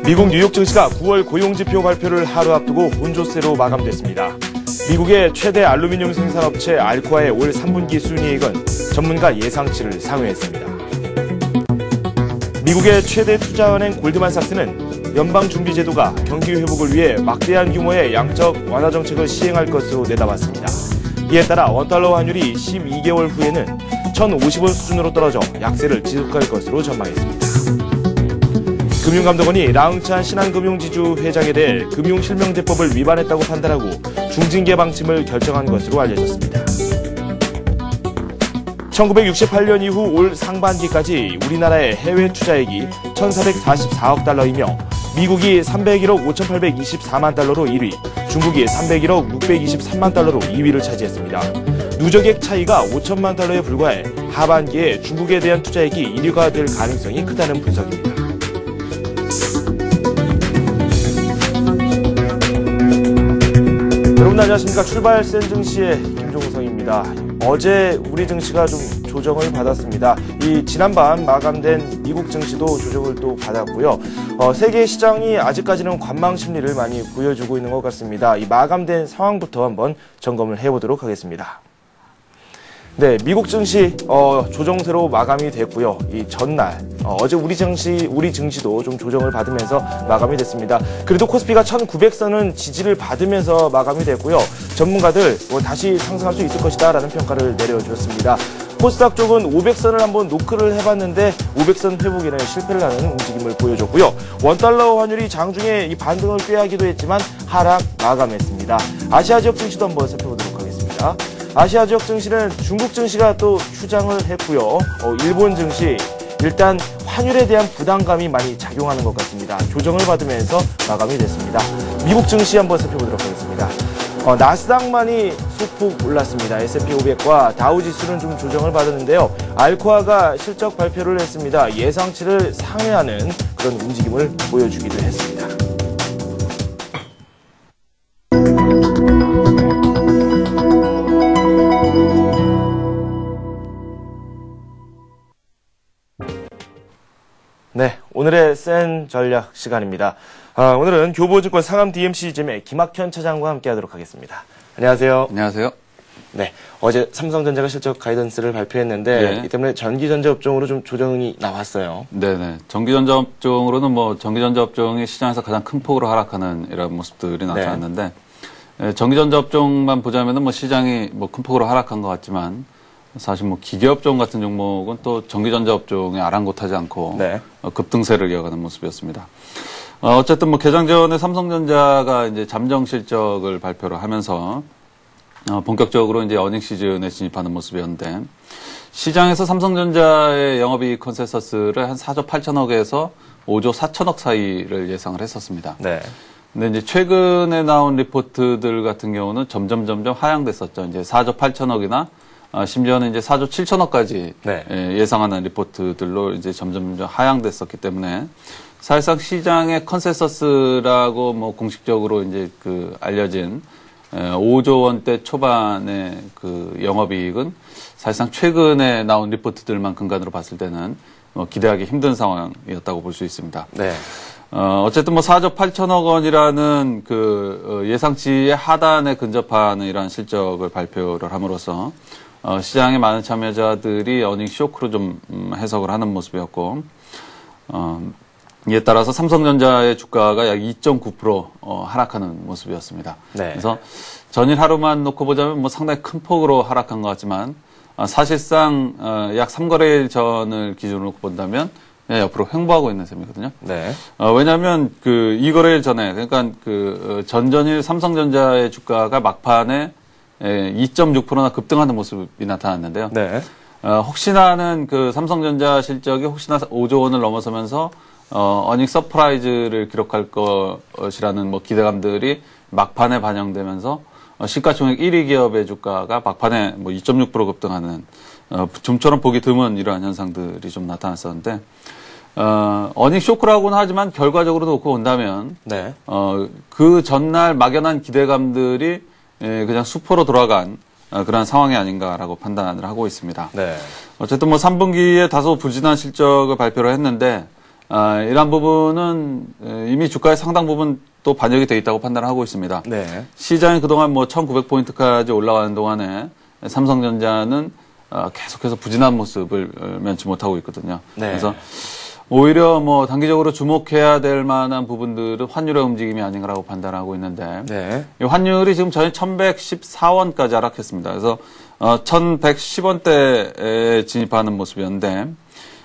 미국 뉴욕 증시가 9월 고용지표 발표를 하루 앞두고 혼조세로 마감됐습니다. 미국의 최대 알루미늄 생산업체 알코아의 올 3분기 순이익은 전문가 예상치를 상회했습니다. 미국의 최대 투자은행 골드만삭스는 연방준비제도가 경기 회복을 위해 막대한 규모의 양적 완화 정책을 시행할 것으로 내다봤습니다. 이에 따라 원달러 환율이 12개월 후에는 1,050원 수준으로 떨어져 약세를 지속할 것으로 전망했습니다. 금융감독원이 라응찬 신한금융지주 회장에 대해 금융실명제법을 위반했다고 판단하고 중징계 방침을 결정한 것으로 알려졌습니다. 1968년 이후 올 상반기까지 우리나라의 해외 투자액이 1,444억 달러이며 미국이 301억 5,824만 달러로 1위, 중국이 301억 623만 달러로 2위를 차지했습니다. 누적액 차이가 5천만 달러에 불과해 하반기에 중국에 대한 투자액이 1위가 될 가능성이 크다는 분석입니다. 여러분 안녕하십니까. 출발 센 증시의 김종성입니다. 어제 우리 증시가 좀 조정을 받았습니다. 이 지난밤 마감된 미국 증시도 조정을 또 받았고요. 세계 시장이 아직까지는 관망 심리를 많이 보여주고 있는 것 같습니다. 이 마감된 상황부터 한번 점검을 해보도록 하겠습니다. 네, 미국 증시 조정세로 마감이 됐고요. 이 전날 어제 우리 증시도 좀 조정을 받으면서 마감이 됐습니다. 그래도 코스피가 1,900선은 지지를 받으면서 마감이 됐고요. 전문가들 다시 상승할 수 있을 것이다라는 평가를 내려주었습니다. 코스닥 쪽은 500선을 한번 노크를 해봤는데 500선 회복에는 실패를 하는 움직임을 보여줬고요. 원달러 환율이 장중에 이 반등을 꾀하기도 했지만 하락 마감했습니다. 아시아 지역 증시도 한번 살펴보도록 하겠습니다. 아시아 지역 증시는 중국 증시가 또 휴장을 했고요. 일본 증시 일단 환율에 대한 부담감이 많이 작용하는 것 같습니다. 조정을 받으면서 마감이 됐습니다. 미국 증시 한번 살펴보도록 하겠습니다. 나스닥만이 소폭 올랐습니다. S&P 500과 다우지수는 좀 조정을 받았는데요. 알코아가 실적 발표를 했습니다. 예상치를 상회하는 그런 움직임을 보여주기도 했습니다. 네, 오늘의 센 전략 시간입니다. 오늘은 교보증권 상암 DMCGM의 김학현 차장과 함께하도록 하겠습니다. 안녕하세요. 안녕하세요. 네, 어제 삼성전자가 실적 가이던스를 발표했는데 이 때문에 전기전자 업종으로 좀 조정이 나왔어요. 네네. 전기전자 업종으로는 전기전자 업종이 시장에서 가장 큰 폭으로 하락하는 이런 모습들이 나타났는데 전기전자 업종만 보자면은 시장이 큰 폭으로 하락한 것 같지만. 사실 기계업종 같은 종목은 또 전기전자 업종에 아랑곳하지 않고 급등세를 이어가는 모습이었습니다. 어쨌든 개장 전에 삼성전자가 이제 잠정 실적을 발표를 하면서 본격적으로 이제 어닝 시즌에 진입하는 모습이었는데 시장에서 삼성전자의 영업이익 컨센서스를 한 4조 8천억에서 5조 4천억 사이를 예상을 했었습니다. 네. 근데 이제 최근에 나온 리포트들 같은 경우는 점점 하향됐었죠. 이제 4조 8천억이나 심지어는 이제 4조 7천억까지 예상하는 리포트들로 이제 점점 하향됐었기 때문에 사실상 시장의 컨센서스라고 공식적으로 이제 알려진 5조 원대 초반의 영업이익은 사실상 최근에 나온 리포트들만 근간으로 봤을 때는 기대하기 힘든 상황이었다고 볼 수 있습니다. 네. 어쨌든 4조 8천억 원이라는 예상치의 하단에 근접하는 이러한 실적을 발표를 함으로써 시장의 많은 참여자들이 어닝 쇼크로 좀 해석을 하는 모습이었고, 이에 따라서 삼성전자의 주가가 약 2.9% 하락하는 모습이었습니다. 네. 그래서 전일 하루만 놓고 보자면 상당히 큰 폭으로 하락한 것 같지만, 사실상 약 3거래일 전을 기준으로 본다면 옆으로 횡보하고 있는 셈이거든요. 네. 왜냐하면 2거래일 전에 그러니까 전전일 삼성전자의 주가가 막판에 2.6%나 급등하는 모습이 나타났는데요. 네. 혹시나는 삼성전자 실적이 혹시나 5조 원을 넘어서면서 어닝 서프라이즈를 기록할 것이라는 기대감들이 막판에 반영되면서 시가총액 1위 기업의 주가가 막판에 2.6% 급등하는 좀처럼 보기 드문 이러한 현상들이 좀 나타났었는데 어닝 쇼크라고는 하지만 결과적으로 놓고 본다면 그 전날 막연한 기대감들이 그냥 수포로 돌아간 그런 상황이 아닌가라고 판단을 하고 있습니다. 네. 어쨌든 3분기에 다소 부진한 실적을 발표를 했는데 이러한 부분은 이미 주가의 상당 부분 또 반영이 돼 있다고 판단을 하고 있습니다. 네. 시장이 그동안 뭐 1900포인트까지 올라가는 동안에 삼성전자는 계속해서 부진한 모습을 면치 못하고 있거든요. 네. 그래서 오히려 뭐 단기적으로 주목해야 될 만한 부분들은 환율의 움직임이 아닌가라고 판단하고 있는데, 네. 이 환율이 지금 저희 1114원까지 하락했습니다. 그래서 1110원대에 진입하는 모습이었는데,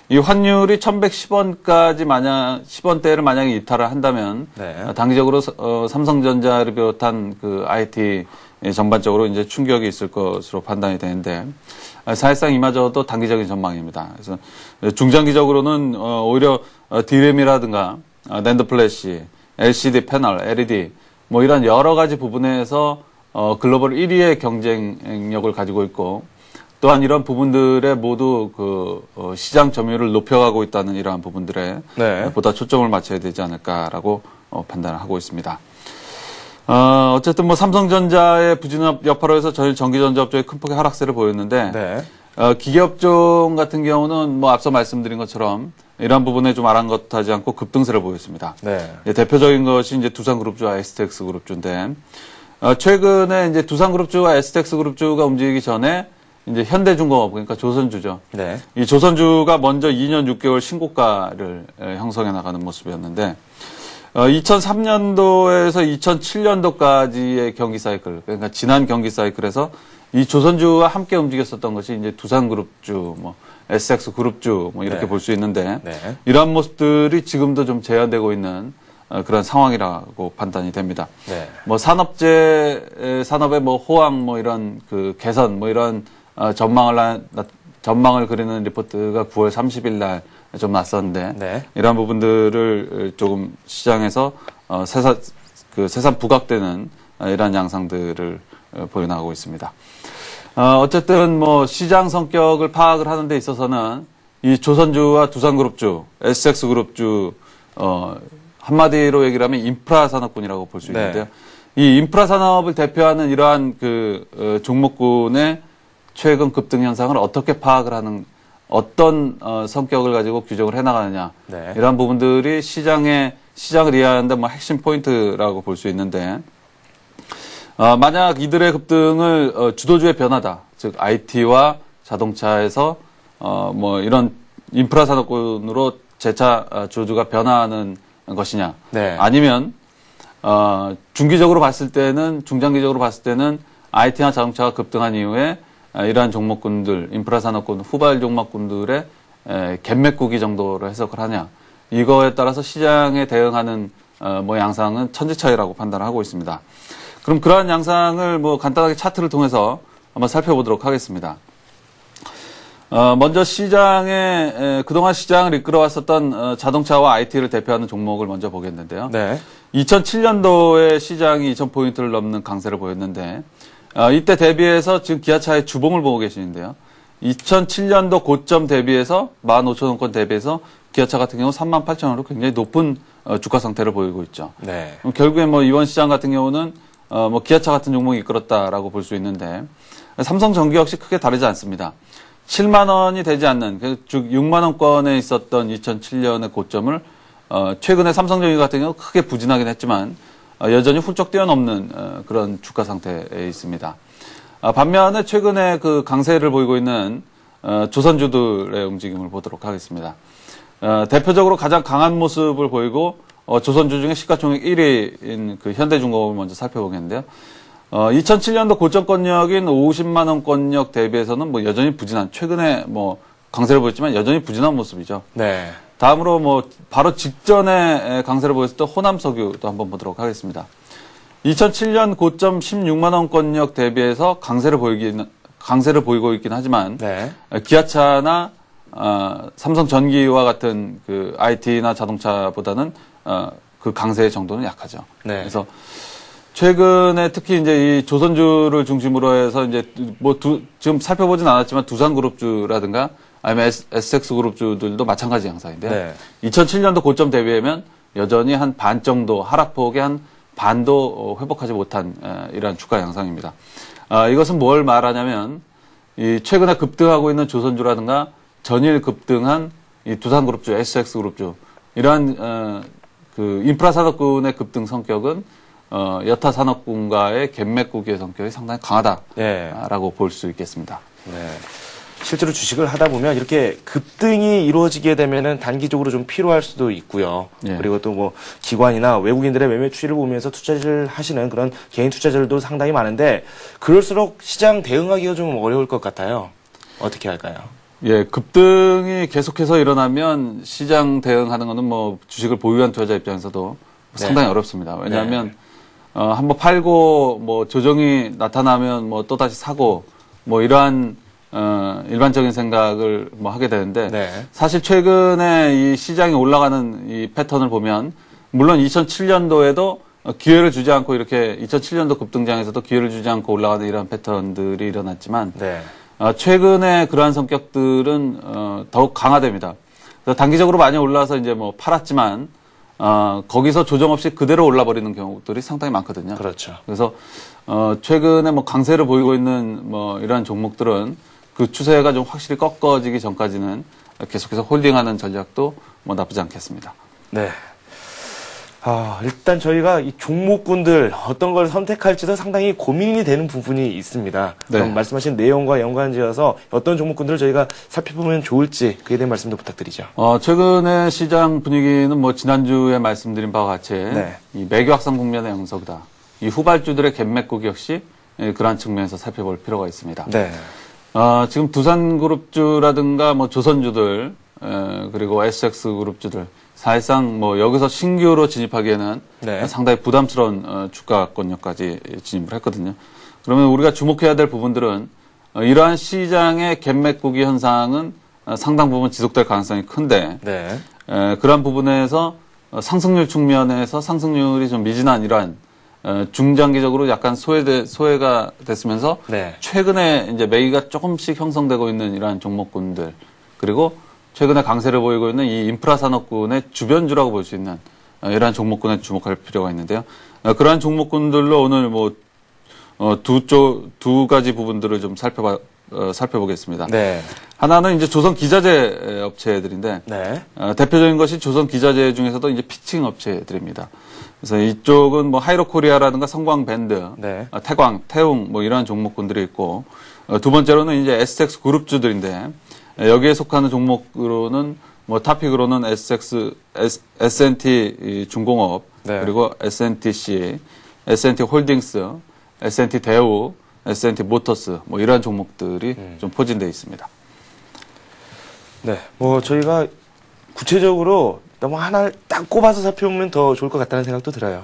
이 환율이 1110원까지 10원대를 만약에 이탈을 한다면, 네. 단기적으로 삼성전자를 비롯한 그 IT 전반적으로 이제 충격이 있을 것으로 판단이 되는데, 사실상 이마저도 단기적인 전망입니다. 그래서 중장기적으로는 오히려 DRAM이라든가 낸드 플래시, LCD 패널, LED 뭐 이런 여러 가지 부분에서 글로벌 1위의 경쟁력을 가지고 있고, 또한 이런 부분들에 모두 그 시장 점유율을 높여가고 있다는 이러한 부분들에 네. 보다 초점을 맞춰야 되지 않을까라고 판단을 하고 있습니다. 어쨌든 뭐 삼성전자의 부진 여파로 해서 저희 전기전자업종의 큰 폭의 하락세를 보였는데, 네. 기계업종 같은 경우는 뭐 앞서 말씀드린 것처럼 이러한 부분에 좀 아랑곳하지 않고 급등세를 보였습니다. 네. 대표적인 것이 이제 두산그룹주와 STX그룹주인데, 최근에 이제 두산그룹주와 STX그룹주가 움직이기 전에 이제 현대중공업, 그러니까 조선주죠. 네. 이 조선주가 먼저 2년 6개월 신고가를 형성해 나가는 모습이었는데, 2003년도에서 2007년도까지의 경기 사이클, 그러니까 지난 경기 사이클에서 이 조선주와 함께 움직였었던 것이 이제 두산그룹주, 뭐 SX그룹주, 뭐 이렇게 네. 볼 수 있는데, 네. 이러한 모습들이 지금도 좀 제한되고 있는 그런 상황이라고 판단이 됩니다. 네. 뭐 산업의 뭐 호황, 뭐 이런 그 개선, 뭐 이런 전망을 그리는 리포트가 9월 30일 날 좀 났었는데, 네. 이러한 부분들을 조금 시장에서 세산 부각되는 이러한 양상들을 보여나가고 있습니다. 어쨌든 뭐 시장 성격을 파악을 하는 데 있어서는 이 조선주와 두산그룹주, SX그룹주 한마디로 얘기를 하면 인프라 산업군이라고 볼 수 있는데요. 이 인프라 산업을 대표하는 이러한 그 종목군의 최근 급등 현상을 어떻게 파악을 하는, 어떤 성격을 가지고 규정을 해나가느냐, 네. 이러한 부분들이 시장을 이해하는데 뭐 핵심 포인트라고 볼 수 있는데, 만약 이들의 급등을 주도주의 변화다, 즉 IT와 자동차에서 뭐 이런 인프라 산업군으로 재차 주도주가 변화하는 것이냐, 네. 아니면 중장기적으로 봤을 때는 IT나 자동차가 급등한 이후에 이러한 종목군들, 인프라 산업군, 후발 종목군들의 갭매꾸기 정도로 해석을 하냐, 이거에 따라서 시장에 대응하는 뭐 양상은 천지차이라고 판단을 하고 있습니다. 그럼 그러한 양상을 뭐 간단하게 차트를 통해서 한번 살펴보도록 하겠습니다. 먼저 그동안 시장을 이끌어왔었던 자동차와 IT를 대표하는 종목을 먼저 보겠는데요. 네. 2007년도에 시장이 2000포인트를 넘는 강세를 보였는데, 이때 대비해서 지금 기아차의 주봉을 보고 계시는데요. 2007년도 고점 대비해서 15,000원권 대비해서 기아차 같은 경우 38,000원으로 굉장히 높은 주가 상태를 보이고 있죠. 네. 결국에 뭐 이번 시장 같은 경우는 뭐 기아차 같은 종목이 이끌었다라고 볼 수 있는데, 삼성전기 역시 크게 다르지 않습니다. 7만 원이 되지 않는, 즉 6만 원권에 있었던 2007년의 고점을 최근에 삼성전기 같은 경우 크게 부진하긴 했지만 여전히 훌쩍 뛰어넘는 그런 주가 상태에 있습니다. 반면에 최근에 그 강세를 보이고 있는 조선주들의 움직임을 보도록 하겠습니다. 대표적으로 가장 강한 모습을 보이고 조선주 중에 시가총액 1위인 그 현대중공업을 먼저 살펴보겠는데요. 2007년도 고점권역인 50만 원권역 대비해서는 뭐 여전히 부진한, 최근에 뭐 강세를 보였지만 여전히 부진한 모습이죠. 네. 다음으로 뭐 바로 직전에 강세를 보였을 때 호남석유도 한번 보도록 하겠습니다. 2007년 고점 16만 원권역 대비해서 강세를 보이고 있긴 하지만, 네. 기아차나 삼성전기와 같은 그 IT나 자동차보다는 그 강세의 정도는 약하죠. 네. 그래서 최근에 특히 이제 이 조선주를 중심으로 해서 이제 뭐 지금 살펴보진 않았지만 두산그룹주라든가 아니면 SX그룹주들도 마찬가지 양상인데요. 네. 2007년도 고점 대비하면 여전히 한 반 정도, 하락폭의 한 반도 회복하지 못한 이러한 주가 양상입니다. 이것은 뭘 말하냐면, 이 최근에 급등하고 있는 조선주라든가 전일 급등한 이 두산그룹주, SX그룹주, 이러한 그 인프라 산업군의 급등 성격은 여타 산업군과의 갭맥국의 성격이 상당히 강하다라고 볼 수 있겠습니다. 네. 실제로 주식을 하다 보면 이렇게 급등이 이루어지게 되면은 단기적으로 좀 피로할 수도 있고요. 예. 그리고 또 뭐 기관이나 외국인들의 매매 추이를 보면서 투자를 하시는 그런 개인 투자자들도 상당히 많은데 그럴수록 시장 대응하기가 좀 어려울 것 같아요. 어떻게 할까요? 예, 급등이 계속해서 일어나면 시장 대응하는 거는 뭐 주식을 보유한 투자자 입장에서도 상당히 어렵습니다. 왜냐하면 한번 팔고 뭐 조정이 나타나면 뭐 또 다시 사고 뭐 이러한 일반적인 생각을 뭐 하게 되는데 사실 최근에 이 시장이 올라가는 이 패턴을 보면 물론 2007년도에도 기회를 주지 않고 이렇게 2007년도 급등장에서도 기회를 주지 않고 올라가는 이런 패턴들이 일어났지만 최근에 그러한 성격들은 더욱 강화됩니다. 그래서 단기적으로 많이 올라서 이제 뭐 팔았지만 거기서 조정 없이 그대로 올라버리는 경우들이 상당히 많거든요. 그렇죠. 그래서 최근에 뭐 강세를 보이고 있는 뭐 이러한 종목들은 그 추세가 좀 확실히 꺾어지기 전까지는 계속해서 홀딩하는 전략도 뭐 나쁘지 않겠습니다. 네. 일단 저희가 이 종목군들 어떤 걸 선택할지도 상당히 고민이 되는 부분이 있습니다. 그럼 말씀하신 내용과 연관지어서 어떤 종목군들을 저희가 살펴보면 좋을지 그에 대한 말씀도 부탁드리죠. 최근에 시장 분위기는 뭐 지난주에 말씀드린 바와 같이 이 매교 확산 국면의 영석이다. 이 후발주들의 갭맥국 역시 그러한 측면에서 살펴볼 필요가 있습니다. 지금 두산그룹주라든가 뭐 조선주들 그리고 SX그룹주들 사실상 뭐 여기서 신규로 진입하기에는 상당히 부담스러운 주가권역까지 진입을 했거든요. 그러면 우리가 주목해야 될 부분들은 이러한 시장의 갭맥국이 현상은 상당 부분 지속될 가능성이 큰데 그러한 부분에서 상승률 측면에서 상승률이 좀 미진한 이러한 중장기적으로 약간 소외가 됐으면서 최근에 이제 매기가 조금씩 형성되고 있는 이러한 종목군들 그리고 최근에 강세를 보이고 있는 이 인프라 산업군의 주변주라고 볼 수 있는 이러한 종목군에 주목할 필요가 있는데요. 그러한 종목군들로 오늘 뭐 두 가지 부분들을 좀 살펴보겠습니다. 하나는 이제 조선 기자재 업체들인데 대표적인 것이 조선 기자재 중에서도 이제 피칭 업체들입니다. 그래서 이쪽은 뭐 하이로코리아라든가 성광밴드, 태광, 태웅 뭐 이러한 종목군들이 있고 두 번째로는 이제 SX 그룹주들인데 여기에 속하는 종목으로는 뭐 타픽으로는 S&T 중공업 그리고 S&TC, S&T 홀딩스, S&T 대우, S&T 모터스 뭐 이러한 종목들이 좀 포진되어 있습니다. 뭐 저희가 구체적으로 너무 하나를 딱 꼽아서 살펴보면 더 좋을 것 같다는 생각도 들어요.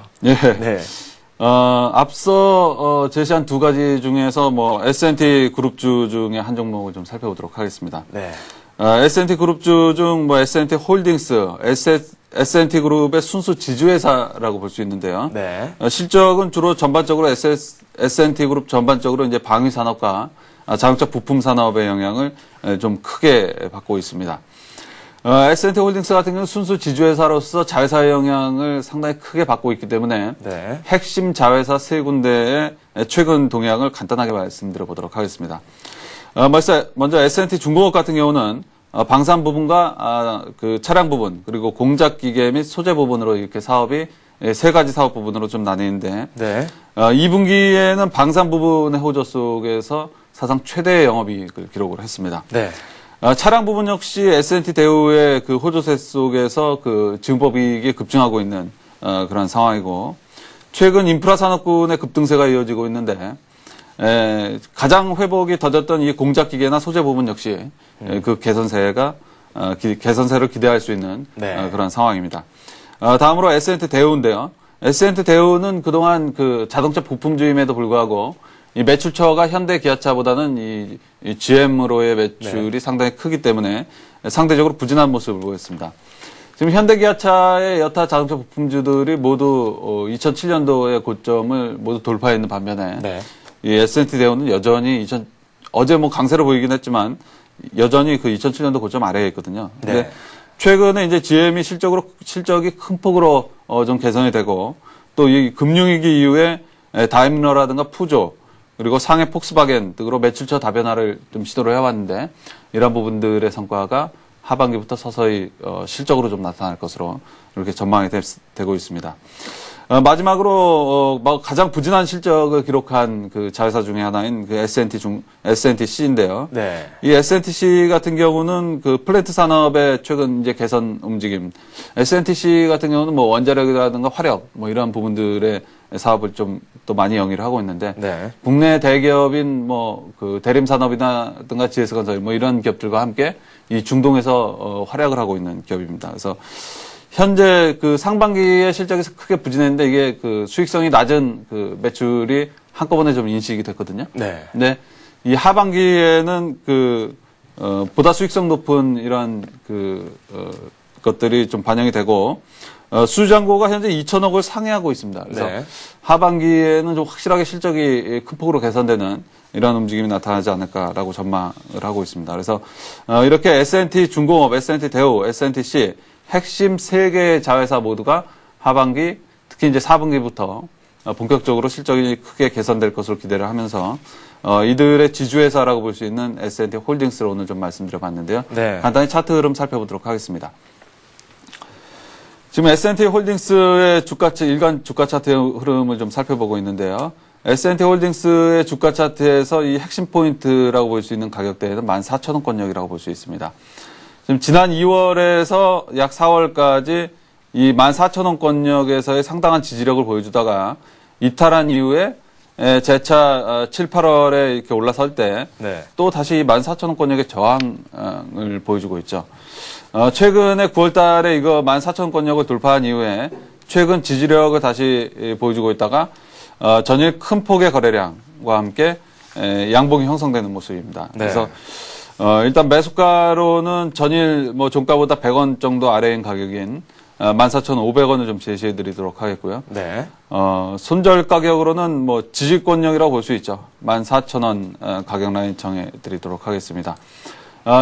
앞서 제시한 두 가지 중에서 뭐 S&T 그룹주 중에 한 종목을 좀 살펴보도록 하겠습니다. S&T 그룹주 중 뭐 S&T 홀딩스, S&T 그룹의 순수 지주회사라고 볼 수 있는데요. 실적은 주로 전반적으로 S&T 그룹 전반적으로 이제 방위 산업과 자동차 부품 산업의 영향을 좀 크게 받고 있습니다. S&T 홀딩스 같은 경우는 순수 지주회사로서 자회사의 영향을 상당히 크게 받고 있기 때문에 핵심 자회사 세 군데의 최근 동향을 간단하게 말씀드려 보도록 하겠습니다. 먼저 S&T 중공업 같은 경우는 방산 부분과 그 차량 부분 그리고 공작 기계 및 소재 부분으로 이렇게 사업이 세 가지 사업 부분으로 좀 나뉘는데 2분기에는 방산 부분의 호조 속에서 사상 최대의 영업이익을 기록을 했습니다. 차량 부분 역시 S&T 대우의 그 호조세 속에서 그 증법이익이 급증하고 있는 그런 상황이고 최근 인프라 산업군의 급등세가 이어지고 있는데 가장 회복이 더뎠던 이 공작 기계나 소재 부분 역시 그 개선세를 기대할 수 있는 그런 상황입니다. 다음으로 S&T 대우인데요. S&T 대우는 그동안 그 자동차 부품주임에도 불구하고 이 매출처가 현대 기아차보다는 이 GM으로의 매출이 상당히 크기 때문에 상대적으로 부진한 모습을 보였습니다. 지금 현대 기아차의 여타 자동차 부품주들이 모두 2007년도의 고점을 모두 돌파했는 반면에 이 S&T 대우는 여전히 어제 뭐 강세로 보이긴 했지만 여전히 그 2007년도 고점 아래에 있거든요. 근데 최근에 이제 GM이 실적이 큰 폭으로 좀 개선이 되고 또 이 금융위기 이후에 다임러라든가 푸조 그리고 상해 폭스바겐 등으로 매출처 다변화를 좀 시도를 해왔는데 이런 부분들의 성과가 하반기부터 서서히 실적으로 좀 나타날 것으로 이렇게 전망이 되고 있습니다. 마지막으로 뭐 가장 부진한 실적을 기록한 그 자회사 중에 하나인 그 S&TC인데요. 네. 이 S&TC 같은 경우는 그 플랜트 산업의 최근 이제 개선 움직임. S&TC 같은 경우는 뭐 원자력이라든가 화력 뭐 이런 부분들의 사업을 좀 또 많이 영위를 하고 있는데 네. 국내 대기업인 뭐 그 대림 산업이라든가 GS건설 뭐 이런 기업들과 함께 이 중동에서 활약을 하고 있는 기업입니다. 그래서 현재 그 상반기에 실적이 크게 부진했는데 이게 그 수익성이 낮은 그 매출이 한꺼번에 좀 인식이 됐거든요. 네. 근데 이 하반기에는 보다 수익성 높은 이런 것들이 좀 반영이 되고, 수주잔고가 현재 2천억을 상회하고 있습니다. 그래서 네. 하반기에는 좀 확실하게 실적이 큰 폭으로 개선되는 이런 움직임이 나타나지 않을까라고 전망을 하고 있습니다. 그래서 이렇게 S&T 중공업, S&T 대우, S&TC 핵심 3개의 자회사 모두가 하반기, 특히 이제 4분기부터 본격적으로 실적이 크게 개선될 것으로 기대를 하면서 이들의 지주회사라고 볼 수 있는 S&T 홀딩스를 오늘 좀 말씀드려봤는데요. 네. 간단히 차트 흐름 살펴보도록 하겠습니다. 지금 S&T 홀딩스의 일간 주가 차트 흐름을 좀 살펴보고 있는데요. S&T 홀딩스의 주가 차트에서 이 핵심 포인트라고 볼 수 있는 가격대에는 14,000원권역이라고 볼 수 있습니다. 지금 지난 2월에서 약 4월까지 이 14,000원권역에서의 상당한 지지력을 보여주다가 이탈한 이후에 재차 7, 8월에 이렇게 올라설 때 또 네. 다시 14,000원권역의 저항을 보여주고 있죠. 최근에 9월 달에 이거 14,000원권역을 돌파한 이후에 최근 지지력을 다시 보여주고 있다가 전일 큰 폭의 거래량과 함께 양봉이 형성되는 모습입니다. 네. 그래서 일단 매수가로는 전일 뭐 종가보다 100원 정도 아래인 가격인 14,500원을 좀 제시해 드리도록 하겠고요. 네. 손절 가격으로는 뭐 지지권역이라고 볼 수 있죠. 14,000원 가격 라인 정해 드리도록 하겠습니다.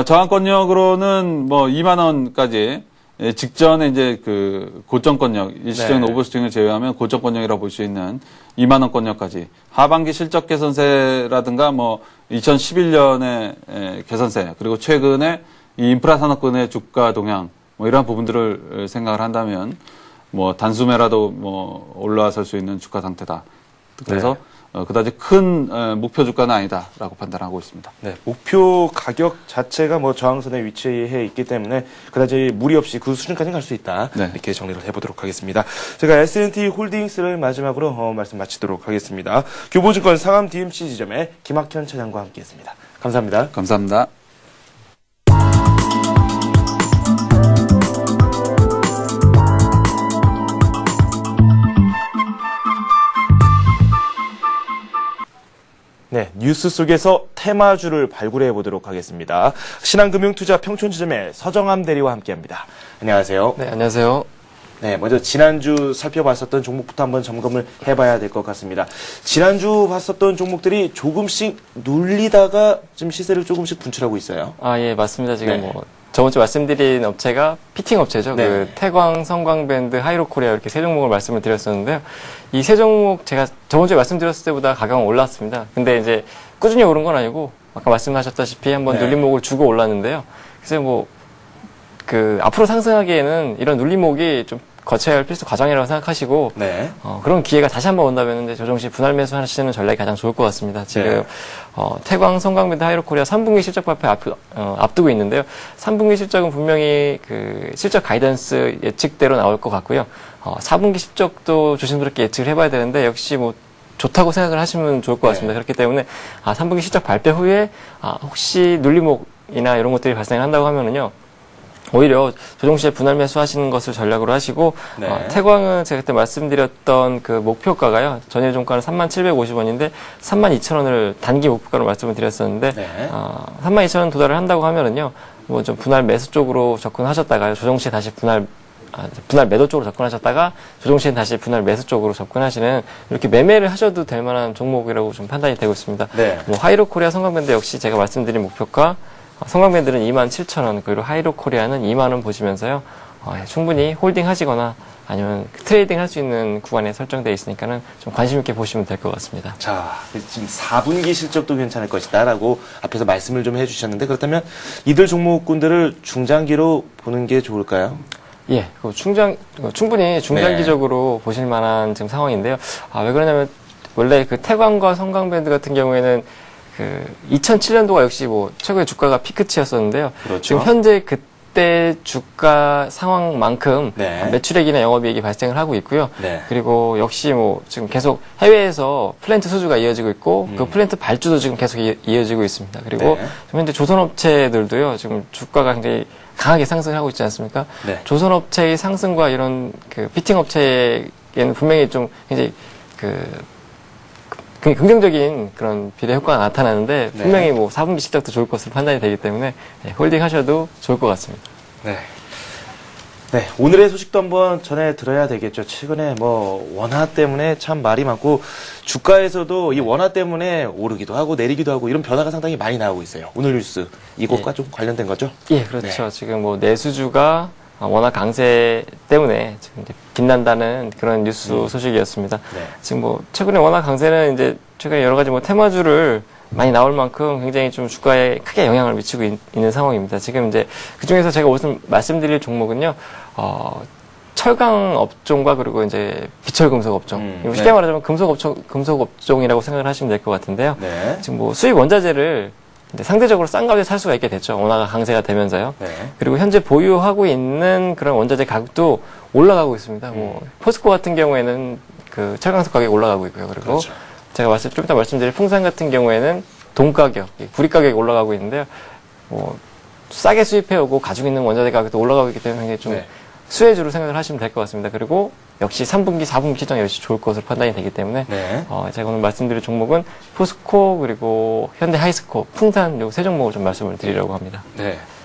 저항권역으로는 뭐 2만 원까지 직전에 이제 그 고점권역, 일시적인 네. 오버슈팅을 제외하면 고점권역이라고 볼 수 있는 2만 원권역까지 하반기 실적 개선세라든가 뭐 2011년의 개선세 그리고 최근에 이 인프라 산업군의 주가 동향 뭐 이러한 부분들을 생각을 한다면 뭐 단숨에라도 뭐 올라설 수 있는 주가 상태다. 그래서 네. 그다지 큰 목표 주가는 아니다라고 판단하고 있습니다. 네, 목표 가격 자체가 뭐 저항선에 위치해 있기 때문에 그다지 무리 없이 그 수준까지 갈 수 있다. 네. 이렇게 정리를 해보도록 하겠습니다. 제가 S&T 홀딩스를 마지막으로 말씀 마치도록 하겠습니다. 교보증권 상암 DMC 지점의 김학현 차장과 함께했습니다. 감사합니다. 감사합니다. 네, 뉴스 속에서 테마주를 발굴해 보도록 하겠습니다. 신한금융투자 평촌지점의 서정함 대리와 함께합니다. 안녕하세요. 네, 안녕하세요. 네, 먼저 지난주 살펴봤었던 종목부터 한번 점검을 해봐야 될 것 같습니다. 지난주 봤었던 종목들이 조금씩 눌리다가 지금 시세를 조금씩 분출하고 있어요. 아, 예, 맞습니다. 지금 네. 저번 주에 말씀드린 업체가 피팅 업체죠. 네. 그 태광, 성광밴드, 하이로코리아 이렇게 세 종목을 말씀을 드렸었는데요. 이 세 종목 제가 저번 주에 말씀드렸을 때보다 가격은 올랐습니다. 근데 이제 꾸준히 오른 건 아니고 아까 말씀하셨다시피 한번 네. 눌림목을 주고 올랐는데요. 그래서 앞으로 상승하기에는 이런 눌림목이 좀 거쳐야 할 필수 과정이라고 생각하시고 네. 그런 기회가 다시 한번 온다면 이제 조정시 분할 매수하시는 전략이 가장 좋을 것 같습니다. 지금 네. 태광, 성광밴드, 하이로코리아 3분기 실적 발표 앞두고 있는데요. 3분기 실적은 분명히 그 실적 가이던스 예측대로 나올 것 같고요. 4분기 실적도 조심스럽게 예측을 해봐야 되는데 역시 뭐 좋다고 생각을 하시면 좋을 것 같습니다. 네. 그렇기 때문에 3분기 실적 발표 후에 혹시 눌림목이나 이런 것들이 발생한다고 하면은요. 오히려 조정시에 분할 매수하시는 것을 전략으로 하시고 네. 태광은 제가 그때 말씀드렸던 그 목표가가요. 전일 종가는 3750원인데 32,000원을 단기 목표가로 말씀을 드렸었는데 네. 32,000원 도달을 한다고 하면은요. 뭐 좀 분할 매수 쪽으로 접근하셨다가 조정시에 다시 분할 매도 쪽으로 접근하셨다가 조정시에 다시 분할 매수 쪽으로 접근하시는 이렇게 매매를 하셔도 될 만한 종목이라고 좀 판단이 되고 있습니다. 네. 뭐 하이로코리아, 성광밴드 역시 제가 말씀드린 목표가 성광밴드는 27,000원, 그리고 하이로코리아는 2만원 보시면서요. 충분히 홀딩 하시거나 아니면 트레이딩 할 수 있는 구간에 설정되어 있으니까는 좀 관심 있게 보시면 될 것 같습니다. 자, 지금 4분기 실적도 괜찮을 것이다라고 앞에서 말씀을 좀 해주셨는데 그렇다면 이들 종목군들을 중장기로 보는 게 좋을까요? 예, 충분히 중장기적으로 보실 만한 지금 상황인데요. 왜 그러냐면 원래 그 태광과 성강밴드 같은 경우에는 그 2007년도가 역시 뭐 최고의 주가가 피크치였었는데요. 그렇죠. 지금 현재 그때 주가 상황만큼 매출액이나 영업이익이 발생을 하고 있고요. 그리고 역시 뭐 지금 계속 해외에서 플랜트 수주가 이어지고 있고 그 플랜트 발주도 지금 계속 이어지고 있습니다. 그리고 지금 현재 조선업체들도요. 지금 주가가 굉장히 강하게 상승하고 있지 않습니까? 조선업체의 상승과 이런 그 피팅업체에는 분명히 좀 굉장히 긍정적인 그런 비례 효과가 나타나는데 분명히 뭐 4분기 실적도 좋을 것으로 판단이 되기 때문에 홀딩 하셔도 좋을 것 같습니다. 네, 오늘의 소식도 한번 전해 들어야 되겠죠. 최근에 뭐 원화 때문에 참 말이 많고 주가에서도 이 원화 때문에 오르기도 하고 내리기도 하고 이런 변화가 상당히 많이 나오고 있어요. 오늘 뉴스 이것과 좀 관련된 거죠? 예, 그렇죠. 지금 뭐 내수주가 원화 강세 때문에 지금 이제 빛난다는 그런 뉴스 소식이었습니다. 지금 뭐 최근에 원화 강세는 이제 최근에 여러 가지 뭐 테마주를 많이 나올 만큼 굉장히 좀 주가에 크게 영향을 미치고 있는 상황입니다. 지금 이제 그 중에서 제가 오늘 말씀드릴 종목은요, 철강 업종과 그리고 이제 비철 금속 업종. 쉽게 말하자면 금속 업종이라고 생각을 하시면 될 것 같은데요. 지금 뭐 수입 원자재를 이제 상대적으로 싼 값에 살 수가 있게 됐죠. 원화가 강세가 되면서요. 그리고 현재 보유하고 있는 그런 원자재 가격도 올라가고 있습니다. 뭐 포스코 같은 경우에는 그 철강석 가격이 올라가고 있고요. 그리고 제가 좀 이따 말씀드릴 풍산 같은 경우에는 돈 가격, 구리 가격이 올라가고 있는데요. 뭐 싸게 수입해오고 가지고 있는 원자재 가격도 올라가고 있기 때문에 굉장히 좀 수혜주로 생각을 하시면 될 것 같습니다. 그리고 역시 3분기, 4분기 시장 역시 좋을 것으로 판단이 되기 때문에 제가 오늘 말씀드릴 종목은 포스코 그리고 현대 하이스코, 풍산 요 세 종목을 좀 말씀을 드리려고 합니다.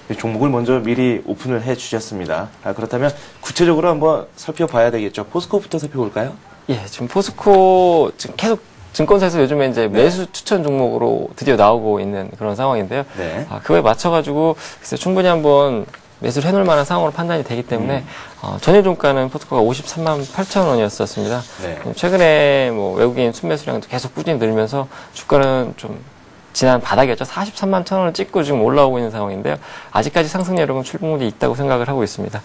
이 종목을 먼저 미리 오픈을 해 주셨습니다. 그렇다면 구체적으로 한번 살펴봐야 되겠죠. 포스코부터 살펴볼까요? 예, 지금 포스코 지금 계속 증권사에서 요즘에 이제 매수 추천 종목으로 드디어 나오고 있는 그런 상황인데요. 그거에 맞춰가지고 글쎄 충분히 한번 매수를 해놓을 만한 상황으로 판단이 되기 때문에 전일 종가는 포스코가 53만 8천 원이었었습니다. 최근에 뭐 외국인 순매수량도 계속 꾸준히 늘면서 주가는 좀 지난 바닥이었죠. 43만 천 원을 찍고 지금 올라오고 있는 상황인데요. 아직까지 상승 여력은 출봉률이 있다고 생각을 하고 있습니다.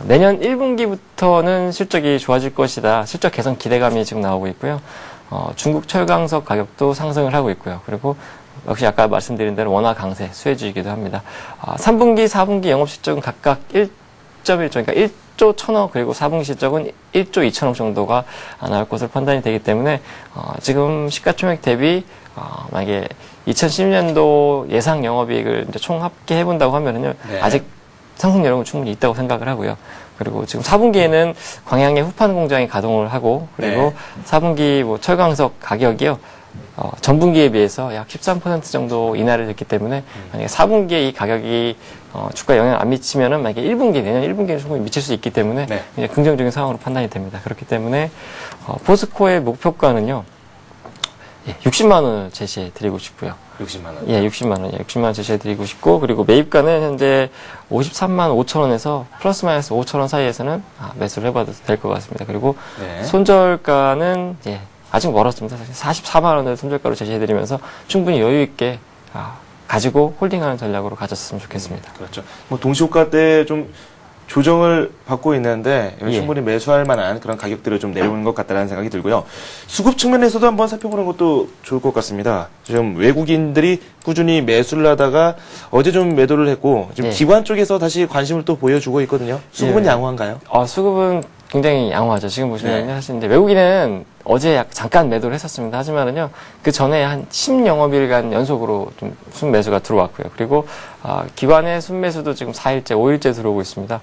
내년 1분기부터는 실적이 좋아질 것이다. 실적 개선 기대감이 지금 나오고 있고요. 중국 철강석 가격도 상승을 하고 있고요. 그리고 역시 아까 말씀드린 대로 원화 강세 수혜주이기도 합니다. 3분기, 4분기 영업 실적은 각각 1.1조, 그러니까 1조 1,000억 그리고 4분기 실적은 1조 2천억 정도가 나올 것으로 판단이 되기 때문에 지금 시가총액 대비 만약에 2010년도 예상 영업이익을 이제 총 합계해 본다고 하면은요 아직 상승 여력은 충분히 있다고 생각을 하고요. 그리고 지금 4분기에는 광양의 후판 공장이 가동을 하고 그리고 4분기 뭐 철강석 가격이요. 전분기에 비해서 약 13% 정도 인하를 했기 때문에 만약에 4분기에 이 가격이 주가에 영향 안 미치면은 만약에 내년 1분기에는 충분히 미칠 수 있기 때문에 이제 긍정적인 상황으로 판단이 됩니다. 그렇기 때문에 포스코의 목표가는요. 60만 원을 제시해 드리고 싶고요. 60만 원? 예, 60만 원. 60만 원 제시해 드리고 싶고, 그리고 매입가는 현재 53만 5천 원에서 플러스 마이너스 5천 원 사이에서는 매수를 해봐도 될 것 같습니다. 그리고 손절가는, 아직 멀었습니다. 사실 44만 원을 손절가로 제시해 드리면서 충분히 여유있게, 가지고 홀딩하는 전략으로 가졌으면 좋겠습니다. 그렇죠. 뭐 동시호가 때 좀 조정을 받고 있는데 충분히 매수할 만한 그런 가격들을 좀 내려오는 것 같다는 생각이 들고요. 수급 측면에서도 한번 살펴보는 것도 좋을 것 같습니다. 지금 외국인들이 꾸준히 매수를 하다가 어제 좀 매도를 했고 지금 기관 쪽에서 다시 관심을 또 보여주고 있거든요. 수급은 양호한가요? 수급은 굉장히 양호하죠. 지금 보시면 사실 이제 외국인은 어제 잠깐 매도를 했었습니다. 하지만은요, 그 전에 한 10영업일간 연속으로 좀 순매수가 들어왔고요. 그리고, 기관의 순매수도 지금 4일째, 5일째 들어오고 있습니다.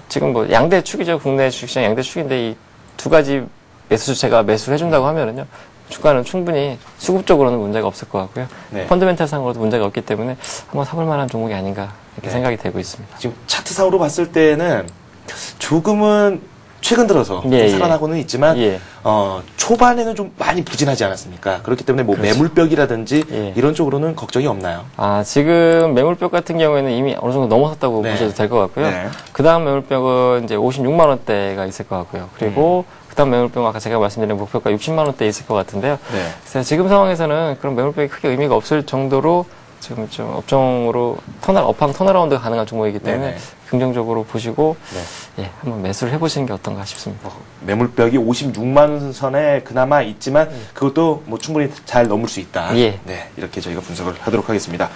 지금 뭐 양대 축이죠. 국내 주식시장 양대 축인데 이 두 가지 매수 주체가 매수를 해준다고 하면은요, 주가는 충분히 수급적으로는 문제가 없을 것 같고요. 펀더멘탈 상으로도 문제가 없기 때문에 한번 사볼 만한 종목이 아닌가 이렇게 생각이 되고 있습니다. 지금 차트상으로 봤을 때는 조금은 최근 들어서 예, 예. 살아나고는 있지만 예. 초반에는 좀 많이 부진하지 않았습니까? 그렇기 때문에 뭐 그렇죠. 매물벽이라든지 예. 이런 쪽으로는 걱정이 없나요? 지금 매물벽 같은 경우에는 이미 어느 정도 넘어섰다고 네. 보셔도 될 것 같고요. 네. 그 다음 매물벽은 이제 56만 원대가 있을 것 같고요. 그리고 그 다음 매물벽은 아까 제가 말씀드린 목표가 60만 원대 있을 것 같은데요. 네. 그래서 지금 상황에서는 그런 매물벽이 크게 의미가 없을 정도로 지금 좀 업종으로 업황 턴어라운드가 가능한 종목이기 때문에 네네. 긍정적으로 보시고 네. 예, 한번 매수를 해보시는 게 어떤가 싶습니다. 매물벽이 56만 선에 그나마 있지만 그것도 뭐 충분히 잘 넘을 수 있다. 예. 네, 이렇게 저희가 분석을 하도록 하겠습니다.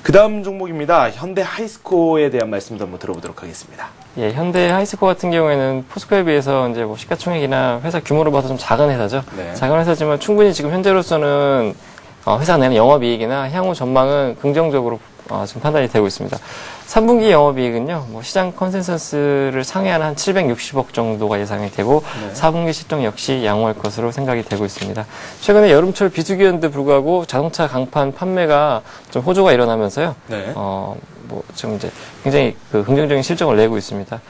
그 다음 종목입니다. 현대 하이스코어에 대한 말씀도 한번 들어보도록 하겠습니다. 예, 현대 하이스코 같은 경우에는 포스코에 비해서 이제 뭐 시가총액이나 회사 규모로 봐서 좀 작은 회사죠. 네. 작은 회사지만 충분히 지금 현재로서는 회사가 내는 영업이익이나 향후 전망은 긍정적으로 지금 판단이 되고 있습니다. 3분기 영업이익은요, 뭐 시장 컨센서스를 상회하는 한 760억 정도가 예상이 되고, 네. 4분기 실적 역시 양호할 것으로 생각이 되고 있습니다. 최근에 여름철 비수기였는데 불구하고 자동차 강판 판매가 좀 호조가 일어나면서요, 네. 뭐 좀 이제 굉장히 그 긍정적인 실적을 내고 있습니다.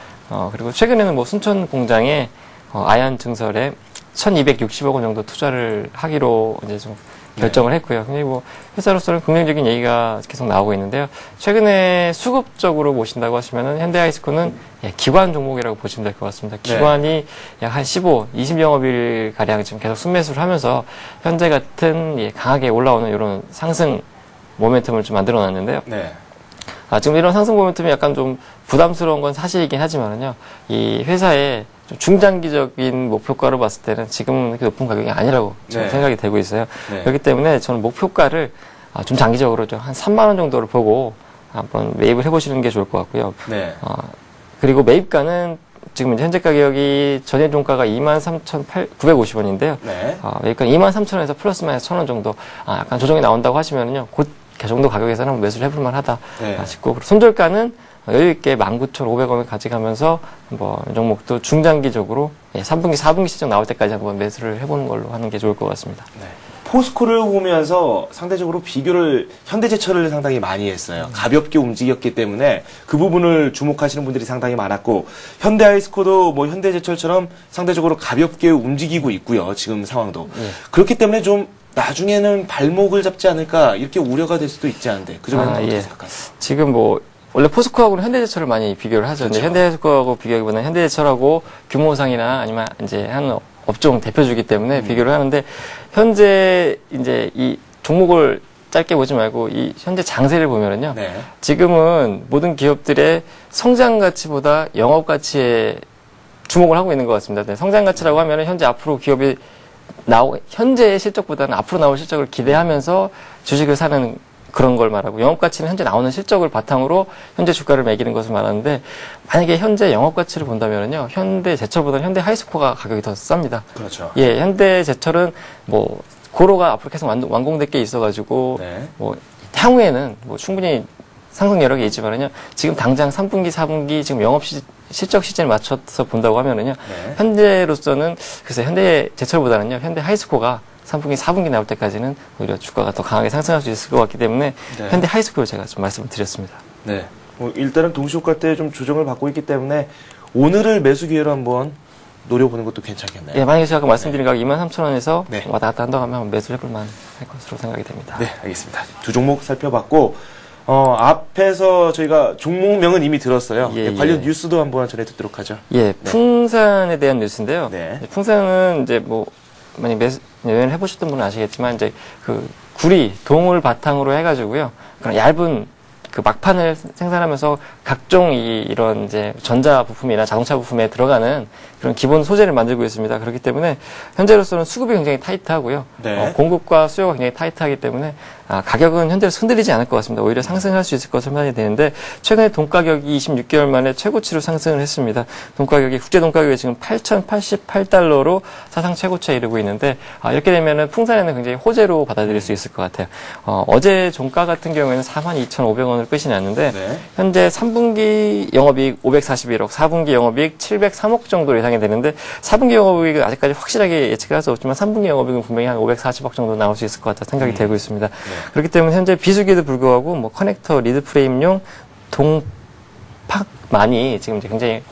그리고 최근에는 뭐 순천 공장에 아얀 증설에 1,260억 원 정도 투자를 하기로 이제 좀 결정을 했고요. 굉장히 뭐 회사로서는 긍정적인 얘기가 계속 나오고 있는데요. 최근에 수급적으로 보신다고 하시면은 현대하이스코는 기관 종목이라고 보시면 될 것 같습니다. 기관이 약 한 20영업일 가량 지금 계속 순매수를 하면서 현재 같은 강하게 올라오는 이런 상승 모멘텀을 좀 만들어 놨는데요. 네. 지금 이런 상승 모멘텀이 약간 좀 부담스러운 건 사실이긴 하지만은요. 이 회사의 좀 중장기적인 목표가로 봤을 때는 지금은 그렇게 높은 가격이 아니라고 저는 네. 생각이 되고 있어요. 네. 그렇기 때문에 저는 목표가를 좀 장기적으로 좀 한 3만 원 정도를 보고 한번 매입을 해보시는 게 좋을 것 같고요. 네. 그리고 매입가는 지금 이제 현재 가격이 전일 종가가 23,950원인데요. 네. 매입가 23,000원에서 플러스 마이너스 1,000원 정도 약간 조정이 나온다고 하시면은요. 그 정도 가격에서는 한번 매수를 해볼 만하다 네. 싶고, 그리고 손절가는 여유있게 19,500원을 가져가면서 한번 이 종목도 중장기적으로 3분기, 4분기 시점 나올 때까지 한번 매수를 해보는 걸로 하는 게 좋을 것 같습니다. 네. 포스코를 보면서 상대적으로 비교를 현대제철을 상당히 많이 했어요. 가볍게 움직였기 때문에 그 부분을 주목하시는 분들이 상당히 많았고, 현대하이스코도 뭐 현대제철처럼 상대적으로 가볍게 움직이고 있고요. 지금 상황도. 그렇기 때문에 좀 나중에는 발목을 잡지 않을까 이렇게 우려가 될 수도 있지 않은데 그 점에는 어떻게 생각하세요? 지금 뭐 원래 포스코하고는 현대제철을 많이 비교를 하죠. 근데 현대제철하고 비교하기보다는 현대제철하고 규모상이나 아니면 이제 한 업종 대표주기 때문에 비교를 하는데, 현재 이제 이 종목을 짧게 보지 말고 이 현재 장세를 보면은요. 네. 지금은 모든 기업들의 성장 가치보다 영업 가치에 주목을 하고 있는 것 같습니다. 네, 성장 가치라고 하면은 현재 앞으로 기업이 현재의 실적보다는 앞으로 나올 실적을 기대하면서 주식을 사는 그런 걸 말하고, 영업 가치는 현재 나오는 실적을 바탕으로 현재 주가를 매기는 것을 말하는데, 만약에 현재 영업 가치를 본다면은요, 현대제철보다는 현대하이스코어가 가격이 더 쌉니다. 그렇죠. 예, 현대제철은 뭐 고로가 앞으로 계속 완공될 게 있어가지고 네. 뭐 향후에는 뭐 충분히 상승 여력이 있지만은요, 지금 당장 3분기, 4분기 지금 실적 시즌에 맞춰서 본다고 하면은요, 네. 현재로서는 글쎄 현대제철보다는요, 현대하이스코어가 3분기, 4분기 나올 때까지는 오히려 주가가 더 강하게 상승할 수 있을 것 같기 때문에 네. 현대하이스코어를 제가 좀 말씀을 드렸습니다. 네. 뭐 일단은 동시효과 때 좀 조정을 받고 있기 때문에 오늘을 매수 기회로 한번 노려보는 것도 괜찮겠네요. 예, 만약에 제가 아까 말씀드린 가격 23,000원에서 네. 왔다 갔다 한다고 하면 매수를 해볼 만할 것으로 생각이 됩니다. 네, 알겠습니다. 두 종목 살펴봤고, 앞에서 저희가 종목명은 이미 들었어요. 예, 관련 예. 뉴스도 한번 전해듣도록 하죠. 예, 풍산에 대한 뉴스인데요. 네. 풍산은 이제 뭐 만약 여행을 해보셨던 분은 아시겠지만 이제 그 동을 바탕으로 해가지고요. 그런 얇은 그 막판을 생산하면서 각종 이런 이제 전자 부품이나 자동차 부품에 들어가는 그런 기본 소재를 만들고 있습니다. 그렇기 때문에 현재로서는 수급이 굉장히 타이트하고요. 네. 공급과 수요가 굉장히 타이트하기 때문에 가격은 현재로서 흔들리지 않을 것 같습니다. 오히려 상승할 수 있을 것으로 판단이 되는데, 최근에 돈 가격이 26개월 만에 최고치로 상승을 했습니다. 돈 가격이 국제 돈 가격이 지금 8,088달러로 사상 최고치에 이르고 있는데, 이렇게 되면은 풍산에는 굉장히 호재로 받아들일 수 있을 것 같아요. 어제 종가 같은 경우에는 42,500원을 끝이 났는데, 네. 현재 3분기 영업이익 541억, 4분기 영업이익 703억 정도로 예상이 되는데, 4분기 영업이익은 아직까지 확실하게 예측할 수 없지만 3분기 영업이익은 분명히 한 540억 정도 나올 수 있을 것 같다 생각이 되고 있습니다. 그렇기 때문에 현재 비수기에도 불구하고 뭐 커넥터 리드 프레임용 많이 지금 이제 굉장히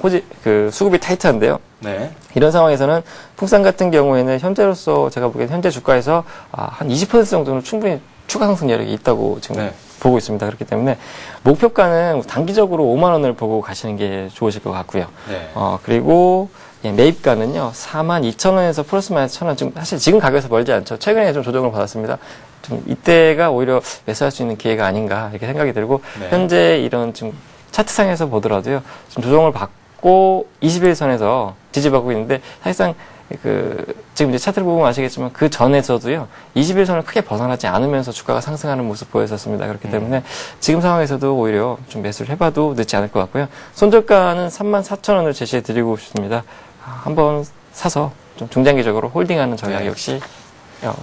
수급이 타이트한데요. 네. 이런 상황에서는 풍산 같은 경우에는 현재로서 제가 보기엔 현재 주가에서 한 20% 정도는 충분히 추가 상승 여력이 있다고 지금 네. 보고 있습니다. 그렇기 때문에 목표가는 단기적으로 5만 원을 보고 가시는 게 좋으실 것 같고요. 네. 그리고 매입가는요 4만 2천 원에서 플러스 마이너스 1천 원. 지금 사실 지금 가격에서 멀지 않죠. 최근에 좀 조정을 받았습니다. 좀 이때가 오히려 매수할 수 있는 기회가 아닌가 이렇게 생각이 들고 네. 현재 이런 지금 차트상에서 보더라도요 좀 조정을 받고 21선에서 지지받고 있는데 사실상 지금 이제 차트를 보면 아시겠지만 그 전에서도요 21선을 크게 벗어나지 않으면서 주가가 상승하는 모습 보였었습니다. 그렇기 때문에 지금 상황에서도 오히려 좀 매수를 해봐도 늦지 않을 것 같고요. 손절가는 34,000원을 제시해 드리고 싶습니다. 한번 사서 좀 중장기적으로 홀딩하는 전략 네. 역시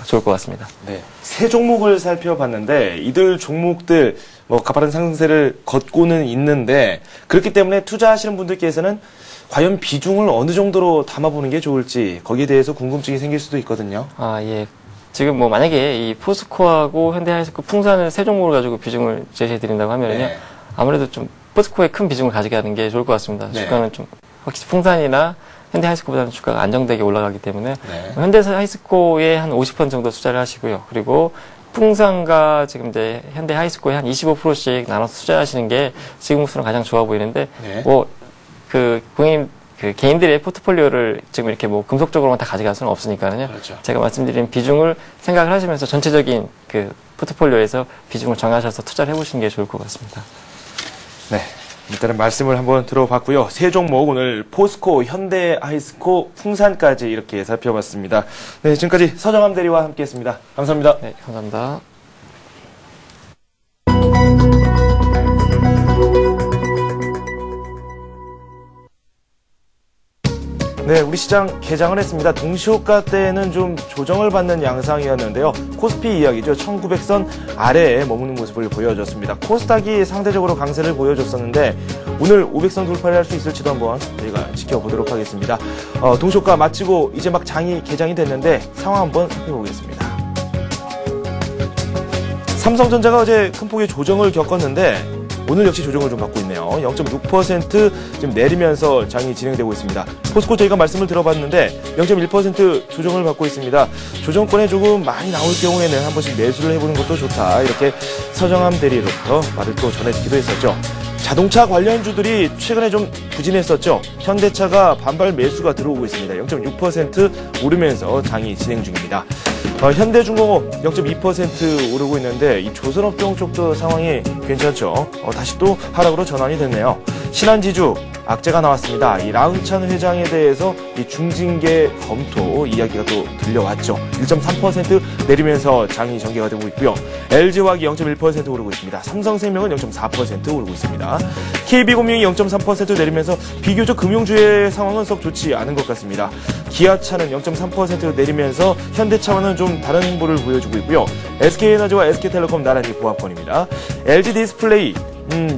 좋을 것 같습니다. 네. 세 종목을 살펴봤는데 이들 종목들 가파른 상승세를 걷고는 있는데 그렇기 때문에 투자하시는 분들께서는 과연 비중을 어느 정도로 담아보는 게 좋을지 거기에 대해서 궁금증이 생길 수도 있거든요. 예. 지금 만약에 이 포스코하고 현대하이스코, 풍산을 세 종목을 가지고 비중을 제시해 드린다고 하면은요. 네. 아무래도 좀 포스코에 큰 비중을 가져가는 게 좋을 것 같습니다. 네. 주가는 좀 확실히 풍산이나 현대하이스코보다는 주가가 안정되게 올라가기 때문에 네. 현대하이스코에 한 50% 정도 투자를 하시고요. 그리고 풍산과 지금 이제 현대하이스코에 한 25%씩 나눠서 투자하시는 게 지금으로서는 가장 좋아 보이는데 네. 고객님 개인들의 포트폴리오를 지금 이렇게 금속적으로만 다 가져갈 수는 없으니까요. 그렇죠. 제가 말씀드린 비중을 생각을 하시면서 전체적인 포트폴리오에서 비중을 정하셔서 투자를 해보시는 게 좋을 것 같습니다. 네. 일단은 말씀을 한번 들어봤고요. 세 종목 오늘 포스코, 현대하이스코, 풍산까지 이렇게 살펴봤습니다. 네, 지금까지 서정함 대리와 함께했습니다. 감사합니다. 네, 감사합니다. 네, 우리 시장 개장을 했습니다. 동시호가 때는 좀 조정을 받는 양상이었는데요. 코스피 이야기죠. 1900선 아래에 머무는 모습을 보여줬습니다. 코스닥이 상대적으로 강세를 보여줬었는데 오늘 500선 돌파를 할 수 있을지도 한번 저희가 지켜보도록 하겠습니다. 동시호가 마치고 이제 막 장이 개장이 됐는데 상황 한번 살펴보겠습니다. 삼성전자가 어제 큰 폭의 조정을 겪었는데 오늘 역시 조정을 좀 받고 있네요. 0.6% 지금 내리면서 장이 진행되고 있습니다. 포스코 저희가 말씀을 들어봤는데 0.1% 조정을 받고 있습니다. 조정권에 조금 많이 나올 경우에는 한 번씩 매수를 해보는 것도 좋다. 이렇게 서정함 대리로부터 말을 또 전해드리기도 했었죠. 자동차 관련주들이 최근에 좀 부진했었죠. 현대차가 반발 매수가 들어오고 있습니다. 0.6% 오르면서 장이 진행 중입니다. 현대중공업 0.2% 오르고 있는데 이 조선업종 쪽도 상황이 괜찮죠. 다시 또 하락으로 전환이 됐네요. 신한지주 악재가 나왔습니다. 이 라운찬 회장에 대해서 이 중징계 검토 이야기가 또 들려왔죠. 1.3% 내리면서 장이 전개가 되고 있고요. LG화학이 0.1% 오르고 있습니다. 삼성생명은 0.4% 오르고 있습니다. KB금융이 0.3% 내리면서 비교적 금융주의 상황은 썩 좋지 않은 것 같습니다. 기아차는 0.3% 내리면서 현대차와는 좀 다른 행보를 보여주고 있고요. SK에너지와 SK텔레콤 나란히 보합권입니다. LG디스플레이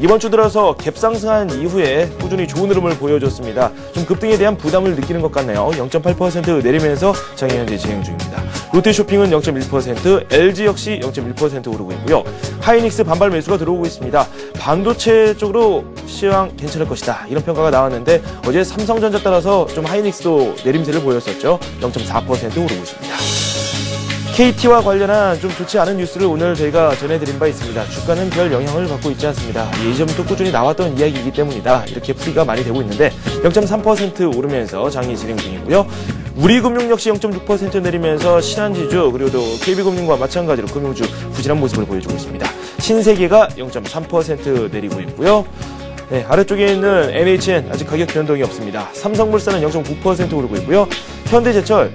이번 주 들어서 갭상승한 이후에 꾸준히 좋은 흐름을 보여줬습니다. 좀 급등에 대한 부담을 느끼는 것 같네요. 0.8% 내리면서 장이 현재 진행 중입니다. 롯데쇼핑은 0.1%, LG 역시 0.1% 오르고 있고요. 하이닉스 반발 매수가 들어오고 있습니다. 반도체 쪽으로 시황 괜찮을 것이다. 이런 평가가 나왔는데 어제 삼성전자 따라서 좀 하이닉스도 내림세를 보였었죠. 0.4% 오르고 있습니다. KT와 관련한 좀 좋지 않은 뉴스를 오늘 저희가 전해드린 바 있습니다. 주가는 별 영향을 받고 있지 않습니다. 예전부터 꾸준히 나왔던 이야기이기 때문이다. 이렇게 풀이가 많이 되고 있는데 0.3% 오르면서 장이 진행 중이고요. 우리금융 역시 0.6% 내리면서 신한지주 그리고 또 KB금융과 마찬가지로 금융주 부진한 모습을 보여주고 있습니다. 신세계가 0.3% 내리고 있고요. 네, 아래쪽에 있는 NHN 아직 가격 변동이 없습니다. 삼성물산은 0.9% 오르고 있고요. 현대제철,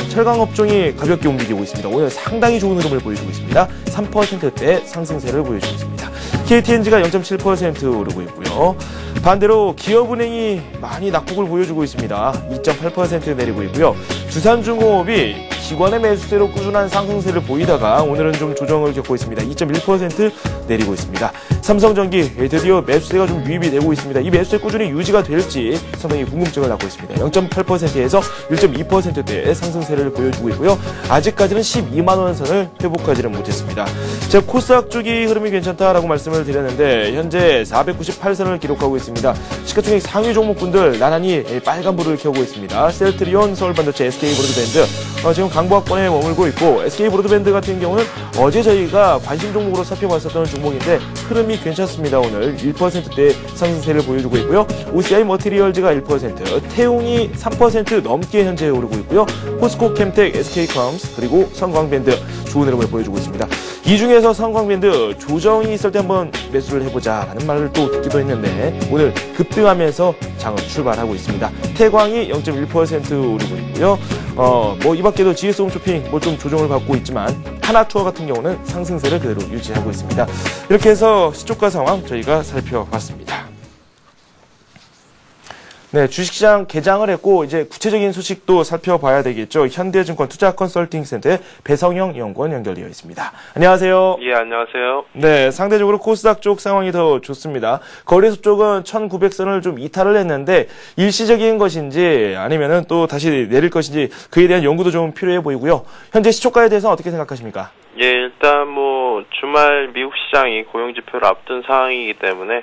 철강 업종이 가볍게 움직이고 있습니다. 오늘 상당히 좋은 흐름을 보여주고 있습니다. 3%대 상승세를 보여주고 있습니다. KTNG가 0.7% 오르고 있고요. 반대로 기업은행이 많이 낙폭을 보여주고 있습니다. 2.8% 내리고 있고요. 두산중공업이 기관의 매수세로 꾸준한 상승세를 보이다가 오늘은 좀 조정을 겪고 있습니다. 2.1% 내리고 있습니다. 삼성전기 드디어 매수세가 좀 유입이 되고 있습니다. 이 매수세 꾸준히 유지가 될지 상당히 궁금증을 낳고 있습니다. 0.8%에서 1.2%대의 상승세를 보여주고 있고요. 아직까지는 12만 원 선을 회복하지는 못했습니다. 제가 코스닥 쪽이 흐름이 괜찮다라고 말씀을 드렸는데 현재 498선을 기록하고 있습니다. 시가총액 상위 종목군들 나란히 빨간불을 켜고 있습니다. 셀트리온, 서울반도체, SK브로드밴드 지금 강보학권에 머물고 있고 SK브로드밴드 같은 경우는 어제 저희가 관심 종목으로 살펴봤었던 종목인데 흐름이 괜찮습니다. 오늘 1%대 상승세를 보여주고 있고요. OCI 머티리얼즈가 1%, 태웅이 3% 넘게 현재 오르고 있고요. 포스코 캠텍, SK컴스 그리고 성광밴드 좋은 흐름을 보여주고 있습니다. 이 중에서 성광밴드 조정이 있을 때 한번 매수를 해보자라는 말을 또 듣기도 했는데 오늘 급등하면서 장을 출발하고 있습니다. 태광이 0.1% 오르고 있고요. 뭐 이 밖에도 GS 홈쇼핑 뭐 좀 조정을 받고 있지만 하나투어 같은 경우는 상승세를 그대로 유지하고 있습니다. 이렇게 해서 시초가 상황 저희가 살펴봤습니다. 네, 주식시장 개장을 했고 이제 구체적인 소식도 살펴봐야 되겠죠. 현대증권 투자컨설팅센터의 배성영 연구원 연결되어 있습니다. 안녕하세요. 예, 안녕하세요. 네, 상대적으로 코스닥 쪽 상황이 더 좋습니다. 거래소 쪽은 1900선을 좀 이탈을 했는데 일시적인 것인지 아니면은 또 다시 내릴 것인지 그에 대한 연구도 좀 필요해 보이고요. 현재 시초가에 대해서 어떻게 생각하십니까? 예, 일단 뭐 주말 미국 시장이 고용 지표를 앞둔 상황이기 때문에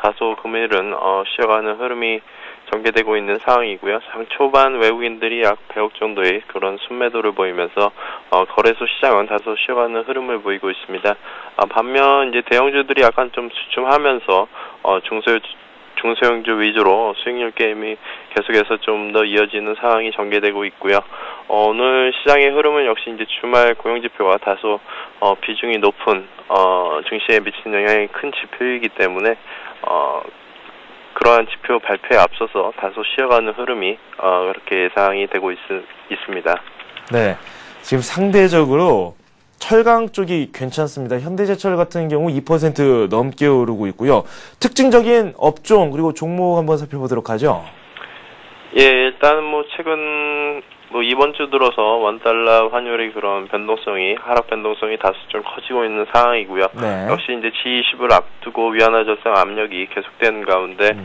다소 금일은 쉬어가는 흐름이 전개되고 있는 상황이고요. 장 초반 외국인들이 약 100억 정도의 그런 순매도를 보이면서 거래소 시장은 다소 쉬어가는 흐름을 보이고 있습니다. 반면 이제 대형주들이 약간 좀 주춤하면서 중소형주 위주로 수익률 게임이 계속해서 좀 더 이어지는 상황이 전개되고 있고요. 오늘 시장의 흐름은 역시 이제 주말 고용지표가 다소 비중이 높은 증시에 미치는 영향이 큰 지표이기 때문에 그러한 지표 발표에 앞서서 다소 쉬어가는 흐름이 그렇게 예상이 되고 있습니다. 네, 지금 상대적으로 철강 쪽이 괜찮습니다. 현대제철 같은 경우 2% 넘게 오르고 있고요. 특징적인 업종 그리고 종목 한번 살펴보도록 하죠. 예, 일단 뭐 최근 이번 주 들어서 원달러 환율의 그런 변동성이 하락 변동성이 다소 좀 커지고 있는 상황이고요. 네. 역시 이제 G20을 앞두고 위안화 절상 압력이 계속되는 가운데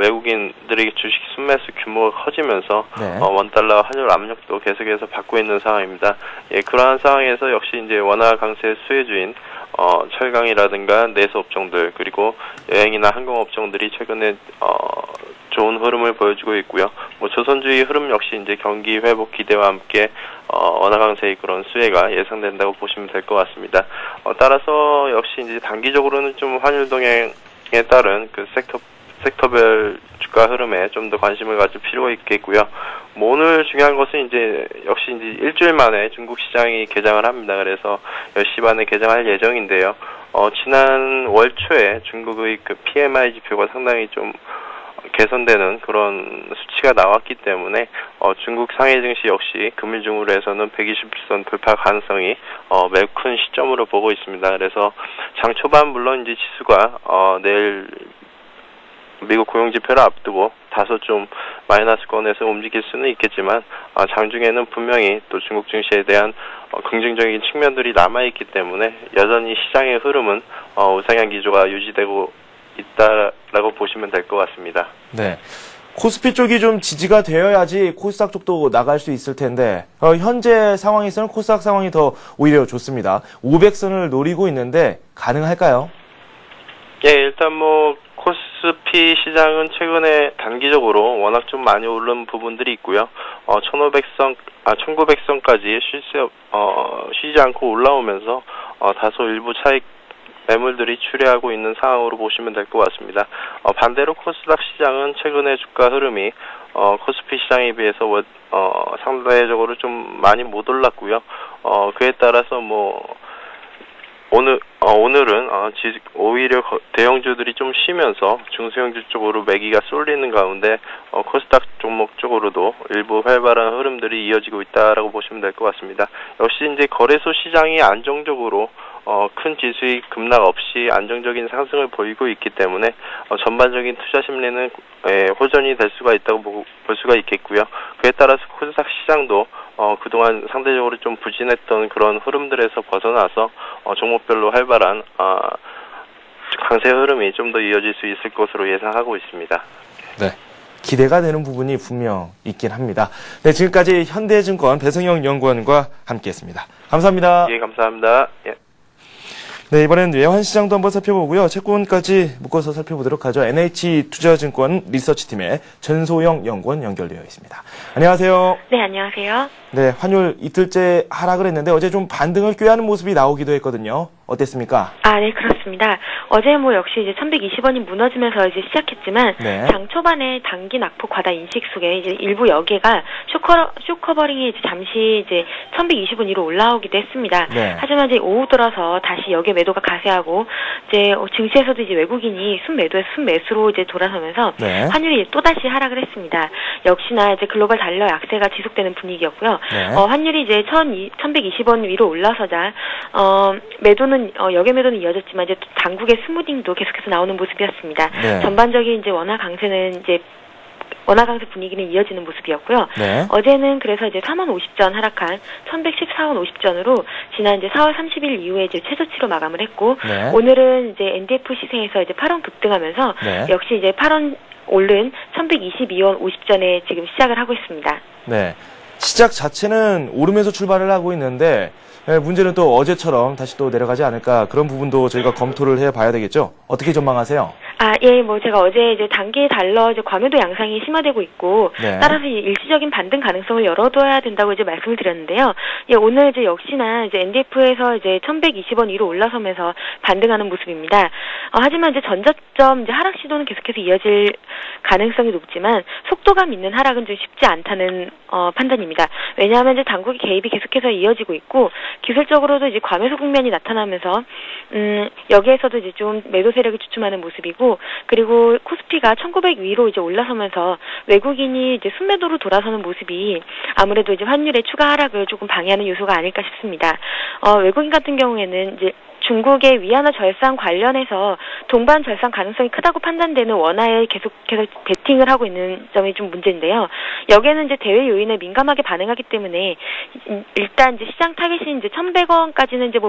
외국인들의 주식 순매수 규모가 커지면서 네. 원달러 환율 압력도 계속해서 받고 있는 상황입니다. 예, 그러한 상황에서 역시 이제 원화 강세 수혜주인 철강이라든가 내수 업종들 그리고 여행이나 항공 업종들이 최근에 좋은 흐름을 보여주고 있고요. 뭐 조선주의 흐름 역시 이제 경기 회복 기대와 함께 원화 강세의 그런 수혜가 예상된다고 보시면 될 것 같습니다. 따라서 역시 이제 단기적으로는 좀 환율 동향에 따른 그 섹터별 주가 흐름에 좀 더 관심을 가질 필요가 있겠고요. 뭐 오늘 중요한 것은 이제 역시 이제 일주일 만에 중국 시장이 개장을 합니다. 그래서 10시 반에 개장할 예정인데요. 지난 월 초에 중국의 그 PMI 지표가 상당히 좀 개선되는 그런 수치가 나왔기 때문에 중국 상해 증시 역시 금일 중으로 해서는 120선 돌파 가능성이 매우 큰 시점으로 보고 있습니다. 그래서 장 초반 물론 이제 지수가 내일 미국 고용 지표를 앞두고 다소 좀 마이너스권에서 움직일 수는 있겠지만 장중에는 분명히 또 중국 증시에 대한 긍정적인 측면들이 남아있기 때문에 여전히 시장의 흐름은 우상향 기조가 유지되고 있다라고 보시면 될 것 같습니다. 네. 코스피 쪽이 좀 지지가 되어야지 코스닥 쪽도 나갈 수 있을 텐데 현재 상황에서는 코스닥 상황이 더 오히려 좋습니다. 500선을 노리고 있는데 가능할까요? 예, 일단 뭐 코스피 시장은 최근에 단기적으로 워낙 좀 많이 오른 부분들이 있고요. 1900선까지 쉬지 않고 올라오면서 다소 일부 차익 매물들이 출회하고 있는 상황으로 보시면 될 것 같습니다. 반대로 코스닥 시장은 최근에 주가 흐름이 코스피 시장에 비해서 상대적으로 좀 많이 못 올랐고요. 그에 따라서 오늘은 오히려 대형주들이 좀 쉬면서 중소형주 쪽으로 매기가 쏠리는 가운데 코스닥 종목 쪽으로도 일부 활발한 흐름들이 이어지고 있다라고 보시면 될 것 같습니다. 역시 이제 거래소 시장이 안정적으로 큰 지수의 급락 없이 안정적인 상승을 보이고 있기 때문에 전반적인 투자 심리는 호전이 될 수가 있다고 볼 수가 있겠고요. 그에 따라서 코스닥 시장도 그동안 상대적으로 좀 부진했던 그런 흐름들에서 벗어나서 종목별로 활발한 강세 흐름이 좀 더 이어질 수 있을 것으로 예상하고 있습니다. 네. 기대가 되는 부분이 분명 있긴 합니다. 네, 지금까지 현대증권 배성영 연구원과 함께했습니다. 감사합니다. 예, 감사합니다. 예. 네, 이번엔 외환시장도 한번 살펴보고요. 채권까지 묶어서 살펴보도록 하죠. NH투자증권 리서치팀의 전소영 연구원 연결되어 있습니다. 안녕하세요. 네, 안녕하세요. 네, 환율 이틀째 하락을 했는데 어제 좀 반등을 꾀하는 모습이 나오기도 했거든요. 어땠습니까? 아, 네, 그렇습니다. 어제 역시 이제 1120원이 무너지면서 이제 시작했지만, 네. 장 초반에 단기 낙폭 과다 인식 속에 이제 일부 여기가 쇼커버링이 이제 잠시 이제 1120원 위로 올라오기도 했습니다. 네. 하지만 이제 오후 들어서 다시 여기에 매도가 가세하고, 이제 증시에서도 이제 외국인이 순매수로 이제 돌아서면서 네. 환율이 또다시 하락을 했습니다. 역시나 이제 글로벌 달러 약세가 지속되는 분위기였고요. 네. 환율이 이제 1120원 위로 올라서자, 매도는 역의 매도는 이어졌지만 이제 당국의 스무딩도 계속해서 나오는 모습이었습니다. 네. 전반적인 이제 원화 강세 분위기는 이어지는 모습이었고요. 네. 어제는 그래서 이제 4만 50전 하락한 1114원 50전으로 지난 이제 4월 30일 이후에 이제 최저치로 마감을 했고, 네. 오늘은 이제 NDF 시세에서 이제 8원 급등하면서 네. 역시 이제 8원 오른 1122원 50전에 지금 시작을 하고 있습니다. 네. 시작 자체는 오르면서 출발을 하고 있는데, 문제는 또 어제처럼 다시 또 내려가지 않을까, 그런 부분도 저희가 검토를 해봐야 되겠죠? 어떻게 전망하세요? 아, 예, 제가 어제 이제 단기 달러 이제 과매도 양상이 심화되고 있고, 네. 따라서 일시적인 반등 가능성을 열어둬야 된다고 이제 말씀을 드렸는데요. 예, 오늘 이제 역시나 이제 NDF에서 이제 1120원 위로 올라서면서 반등하는 모습입니다. 하지만 이제 전저점 이제 하락 시도는 계속해서 이어질 가능성이 높지만, 속도감 있는 하락은 좀 쉽지 않다는, 판단입니다. 왜냐하면 이제 당국의 개입이 계속해서 이어지고 있고, 기술적으로도 이제 과매수 국면이 나타나면서, 여기에서도 이제 좀 매도 세력이 주춤하는 모습이고, 그리고 코스피가 1900 위로 이제 올라서면서 외국인이 이제 순매도로 돌아서는 모습이 아무래도 이제 환율의 추가 하락을 조금 방해하는 요소가 아닐까 싶습니다. 외국인 같은 경우에는 이제 중국의 위안화 절상 관련해서 동반 절상 가능성이 크다고 판단되는 원화에 계속해서 베팅을 하고 있는 점이 좀 문제인데요. 여기에는 이제 대외 요인에 민감하게 반응하기 때문에 일단 이제 시장 타겟이 이제 1,100원까지는 이제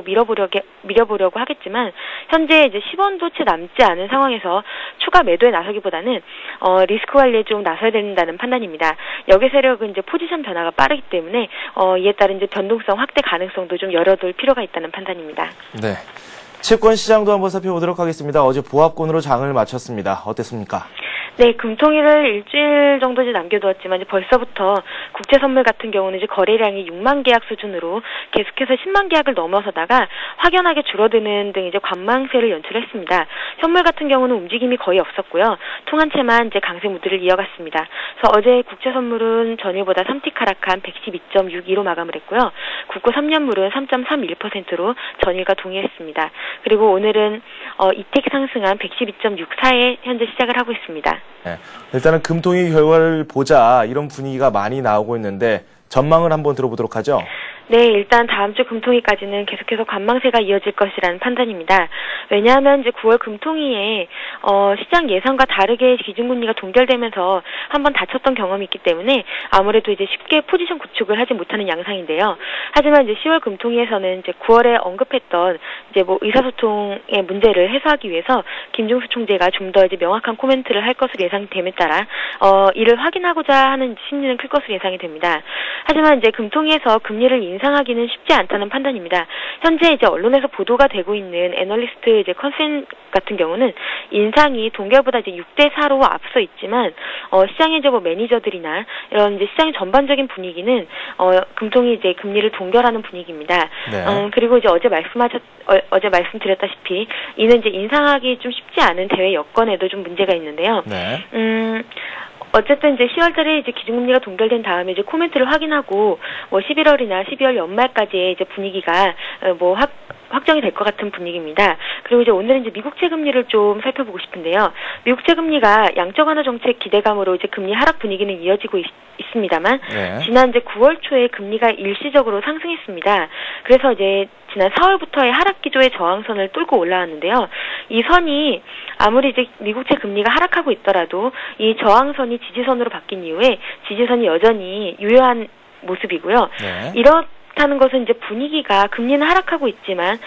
밀어보려고 하겠지만, 현재 이제 10원도 채 남지 않은 상황에서 추가 매도에 나서기보다는 리스크 관리에 좀 나서야 된다는 판단입니다. 여기 세력은 이제 포지션 변화가 빠르기 때문에 이에 따른 이제 변동성 확대 가능성도 좀 열어둘 필요가 있다는 판단입니다. 네. 채권 시장도 한번 살펴보도록 하겠습니다. 어제 보합권으로 장을 마쳤습니다. 어땠습니까? 네, 금통일을 일주일 정도 이제 남겨두었지만, 이제 벌써부터 국제 선물 같은 경우는 이제 거래량이 6만 계약 수준으로 계속해서 10만 계약을 넘어서다가 확연하게 줄어드는 등 이제 관망세를 연출했습니다. 현물 같은 경우는 움직임이 거의 없었고요. 통한채만 이제 강세 무드를 이어갔습니다. 그래서 어제 국제 선물은 전일보다 3틱 하락한 112.62로 마감을 했고요. 국고 3년물은 3.31%로 전일과 동일했습니다. 그리고 오늘은 2틱 상승한 112.64에 현재 시작을 하고 있습니다. 네. 일단은 금통위 결과를 보자, 이런 분위기가 많이 나오고 있는데 전망을 한번 들어보도록 하죠. 네, 일단 다음 주 금통위까지는 계속해서 관망세가 이어질 것이라는 판단입니다. 왜냐하면 이제 9월 금통위에 시장 예상과 다르게 기준금리가 동결되면서 한번 다쳤던 경험이 있기 때문에 아무래도 이제 쉽게 포지션 구축을 하지 못하는 양상인데요. 하지만 이제 10월 금통위에서는 이제 9월에 언급했던 이제 의사소통의 문제를 해소하기 위해서 김중수 총재가 좀 더 이제 명확한 코멘트를 할 것으로 예상됨에 따라 이를 확인하고자 하는 심리는 클 것으로 예상이 됩니다. 하지만 이제 금통위에서 금리를 인상하기는 쉽지 않다는 판단입니다. 현재 이제 언론에서 보도가 되고 있는 애널리스트 이제 컨센 같은 경우는 인상이 동결보다 이제 6대4로 앞서 있지만, 시장의 이제 매니저들이나 이런 이제 시장의 전반적인 분위기는, 금통위 이제 금리를 동결하는 분위기입니다. 네. 그리고 이제 어제 말씀드렸다시피, 이는 이제 인상하기 좀 쉽지 않은 대외 여건에도 좀 문제가 있는데요. 네. 어쨌든 이제 10월 달에 이제 기준금리가 동결된 다음에 이제 코멘트를 확인하고 11월이나 12월 연말까지의 이제 분위기가 확정이 될 것 같은 분위기입니다. 그리고 이제 오늘은 이제 미국채 금리를 좀 살펴보고 싶은데요. 미국채 금리가 양적 완화 정책 기대감으로 이제 금리 하락 분위기는 이어지고 있습니다만, 네. 지난 이제 9월 초에 금리가 일시적으로 상승했습니다. 그래서 이제 지난 4월부터의 하락 기조의 저항선을 뚫고 올라왔는데요. 이 선이 아무리 이제 미국채 금리가 하락하고 있더라도 이 저항선이 지지선으로 바뀐 이후에 지지선이 여전히 유효한 모습이고요. 네. 이렇다는 것은 이제 분위기가 금리는 하락하고 있지만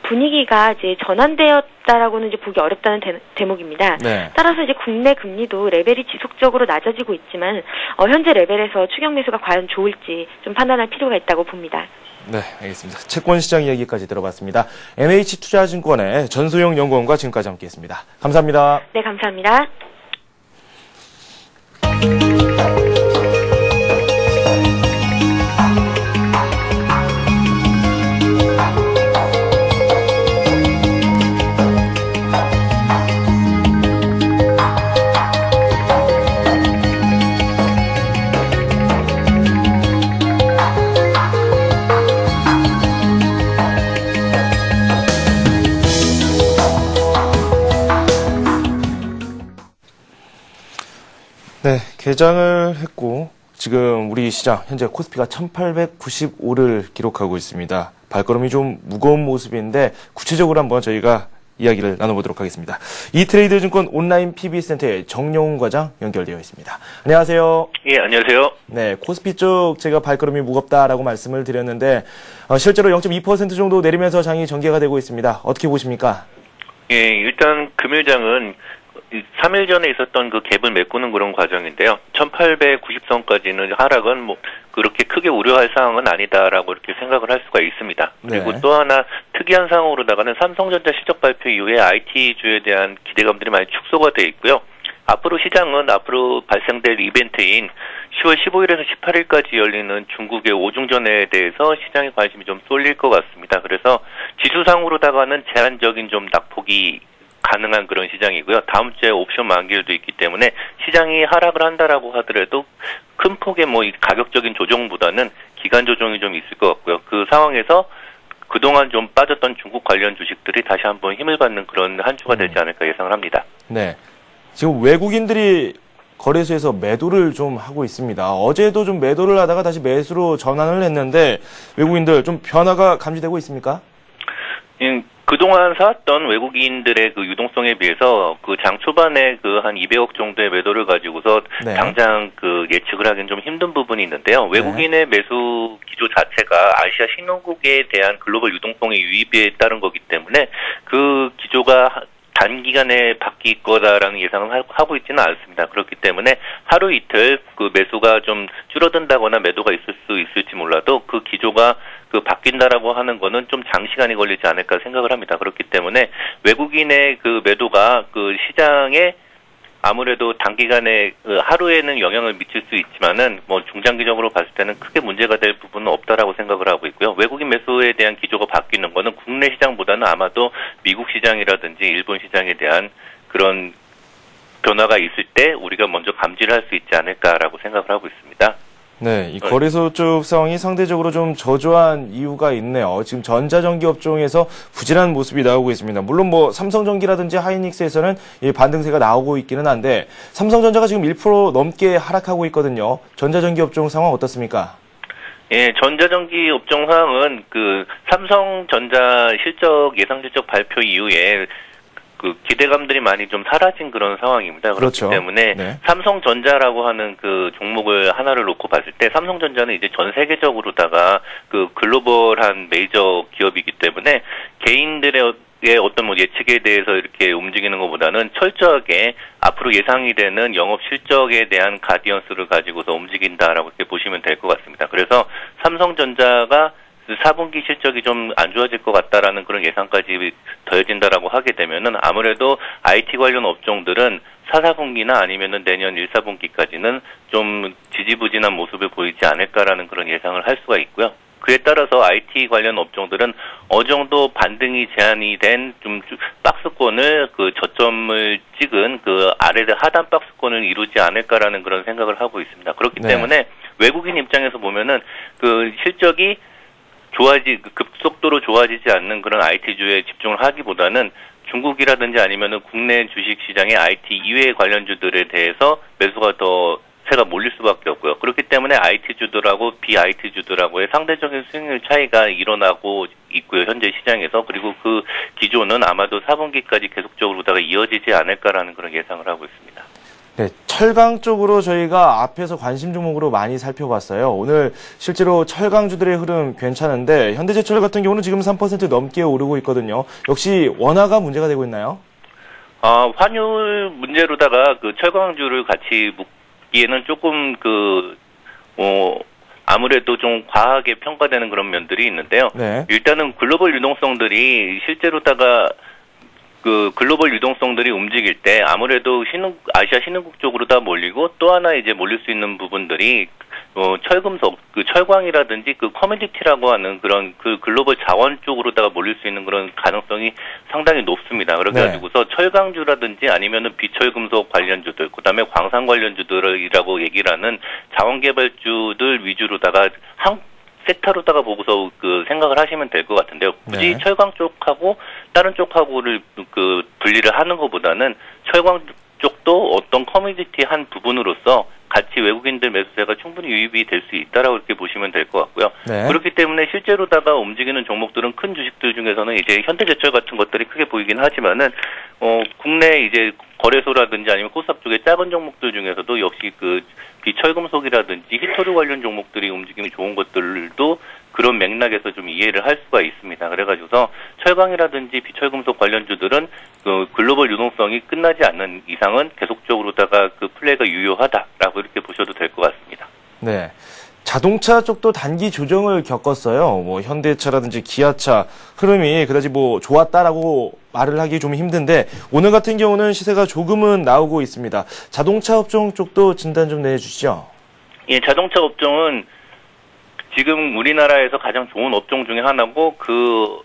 분위기가 이제 전환되었다라고는 이제 보기 어렵다는 대목입니다. 네. 따라서 이제 국내 금리도 레벨이 지속적으로 낮아지고 있지만 현재 레벨에서 추경 매수가 과연 좋을지 좀 판단할 필요가 있다고 봅니다. 네, 알겠습니다. 채권 시장 이야기까지 들어봤습니다. NH투자증권의 전소영 연구원과 지금까지 함께했습니다. 감사합니다. 네, 감사합니다. 네, 개장을 했고 지금 우리 시장 현재 코스피가 1895를 기록하고 있습니다. 발걸음이 좀 무거운 모습인데 구체적으로 한번 저희가 이야기를 나눠보도록 하겠습니다. 이트레이드 증권 온라인 PB센터의 정영훈 과장 연결되어 있습니다. 안녕하세요. 예, 안녕하세요. 네, 코스피 쪽 제가 발걸음이 무겁다라고 말씀을 드렸는데 실제로 0.2% 정도 내리면서 장이 전개가 되고 있습니다. 어떻게 보십니까? 예, 일단 금일장은 3일 전에 있었던 그 갭을 메꾸는 그런 과정인데요. 1890선까지는 하락은 뭐 그렇게 크게 우려할 상황은 아니다라고 이렇게 생각을 할 수가 있습니다. 그리고 네. 또 하나 특이한 상황으로다가는 삼성전자 실적 발표 이후에 IT주에 대한 기대감들이 많이 축소가 돼 있고요. 앞으로 시장은 앞으로 발생될 이벤트인 10월 15일에서 18일까지 열리는 중국의 오중전에 대해서 시장의 관심이 좀 쏠릴 것 같습니다. 그래서 지수상으로다가는 제한적인 좀 낙폭이 가능한 그런 시장이고요. 다음 주에 옵션 만기일도 있기 때문에 시장이 하락을 한다라고 하더라도 큰 폭의 뭐 가격적인 조정보다는 기간 조정이 좀 있을 것 같고요. 그 상황에서 그동안 좀 빠졌던 중국 관련 주식들이 다시 한번 힘을 받는 그런 한 주가 되지 않을까 예상을 합니다. 네. 지금 외국인들이 거래소에서 매도를 좀 하고 있습니다. 어제도 좀 매도를 하다가 다시 매수로 전환을 했는데 외국인들 좀 변화가 감지되고 있습니까? 그동안 사왔던 외국인들의 그 유동성에 비해서 그 장 초반에 그 한 200억 정도의 매도를 가지고서 네. 당장 그 예측을 하기는 좀 힘든 부분이 있는데요. 외국인의 매수 기조 자체가 아시아 신흥국에 대한 글로벌 유동성의 유입에 따른 거기 때문에 그 기조가 단기간에 바뀔 거다라는 예상을 하고 있지는 않습니다. 그렇기 때문에 하루 이틀 그 매수가 좀 줄어든다거나 매도가 있을 수 있을지 몰라도 그 기조가 그 바뀐다라고 하는 거는 좀 장시간이 걸리지 않을까 생각을 합니다. 그렇기 때문에 외국인의 그 매도가 그 시장에 아무래도 단기간에 그 하루에는 영향을 미칠 수 있지만은 뭐 중장기적으로 봤을 때는 크게 문제가 될 부분은 없다라고 생각을 하고 있고요. 외국인 매수에 대한 기조가 바뀌는 거는 국내 시장보다는 아마도 미국 시장이라든지 일본 시장에 대한 그런 변화가 있을 때 우리가 먼저 감지를 할 수 있지 않을까라고 생각을 하고 있습니다. 네, 이 거래소 쪽 상황이 상대적으로 좀 저조한 이유가 있네요. 지금 전자전기 업종에서 부진한 모습이 나오고 있습니다. 물론 뭐 삼성전기라든지 하이닉스에서는 이 반등세가 나오고 있기는 한데 삼성전자가 지금 1% 넘게 하락하고 있거든요. 전자전기 업종 상황 어떻습니까? 예, 전자전기 업종 상황은 그 삼성전자 예상 실적 발표 이후에 그 기대감들이 많이 좀 사라진 그런 상황입니다. 그렇기 그렇죠. 때문에 네. 삼성전자라고 하는 그 종목을 하나를 놓고 봤을 때 삼성전자는 이제 전 세계적으로다가 그 글로벌한 메이저 기업이기 때문에 개인들의 어떤 뭐 예측에 대해서 이렇게 움직이는 것보다는 철저하게 앞으로 예상이 되는 영업 실적에 대한 가디언스를 가지고서 움직인다라고 이렇게 보시면 될 것 같습니다. 그래서 삼성전자가 4분기 실적이 좀 안 좋아질 것 같다라는 그런 예상까지 더해진다라고 하게 되면은 아무래도 IT 관련 업종들은 4, 4분기나 아니면은 내년 1, 4분기까지는 좀 지지부진한 모습을 보이지 않을까라는 그런 예상을 할 수가 있고요. 그에 따라서 IT 관련 업종들은 어느 정도 반등이 제한이 된 좀 박스권을 그 저점을 찍은 그 아래 하단 박스권을 이루지 않을까라는 그런 생각을 하고 있습니다. 그렇기 네. 때문에 외국인 입장에서 보면은 그 실적이 급속도로 좋아지지 않는 그런 IT주에 집중을 하기보다는 중국이라든지 아니면은 국내 주식시장의 IT 이외의 관련주들에 대해서 매수가 더 세가 몰릴 수밖에 없고요. 그렇기 때문에 IT주들하고 비IT주들하고의 상대적인 수익률 차이가 일어나고 있고요. 현재 시장에서. 그리고 그 기조는 아마도 4분기까지 계속적으로다가 이어지지 않을까라는 그런 예상을 하고 있습니다. 네, 철강 쪽으로 저희가 앞에서 관심 종목으로 많이 살펴봤어요. 오늘 실제로 철강주들의 흐름 괜찮은데 현대제철 같은 경우는 지금 3% 넘게 오르고 있거든요. 역시 원화가 문제가 되고 있나요? 환율 문제로다가 그 철강주를 같이 묶기에는 조금 아무래도 좀 과하게 평가되는 그런 면들이 있는데요. 네. 일단은 글로벌 유동성들이 실제로다가 그 글로벌 유동성들이 움직일 때 아무래도 아시아 신흥국 쪽으로 다 몰리고 또 하나 이제 몰릴 수 있는 부분들이 철금속, 그 철광이라든지 그 커뮤니티라고 하는 그런 그 글로벌 자원 쪽으로다가 몰릴 수 있는 그런 가능성이 상당히 높습니다. 그래가지고서 철강주라든지 아니면은 비철금속 관련주들, 그다음에 광산 관련주들이라고 얘기를 하는 자원개발주들 위주로다가 한 섹터로다가 보고서 그 생각을 하시면 될 것 같은데요. 굳이 철강 쪽하고 다른 쪽하고를 그 분리를 하는 것보다는 철강 쪽도 어떤 커뮤니티 한 부분으로서 같이 외국인들 매수세가 충분히 유입이 될 수 있다라고 이렇게 보시면 될 것 같고요. 네. 그렇기 때문에 실제로다가 움직이는 종목들은 큰 주식들 중에서는 이제 현대제철 같은 것들이 크게 보이긴 하지만은 국내 이제 거래소라든지 아니면 코스닥 쪽의 작은 종목들 중에서도 역시 그 비철금속이라든지 히토류 관련 종목들이 움직임이 좋은 것들도 그런 맥락에서 좀 이해를 할 수가 있습니다. 그래가지고서 철강이라든지 비철금속 관련주들은 그 글로벌 유동성이 끝나지 않는 이상은 계속적으로다가 그 플레이가 유효하다라고 이렇게 보셔도 될 것 같습니다. 네. 자동차 쪽도 단기 조정을 겪었어요. 뭐 현대차라든지 기아차 흐름이 그다지 뭐 좋았다라고 말을 하기 좀 힘든데 오늘 같은 경우는 시세가 조금은 나오고 있습니다. 자동차 업종 쪽도 진단 좀 내주시죠. 예, 자동차 업종은 지금 우리나라에서 가장 좋은 업종 중에 하나고 그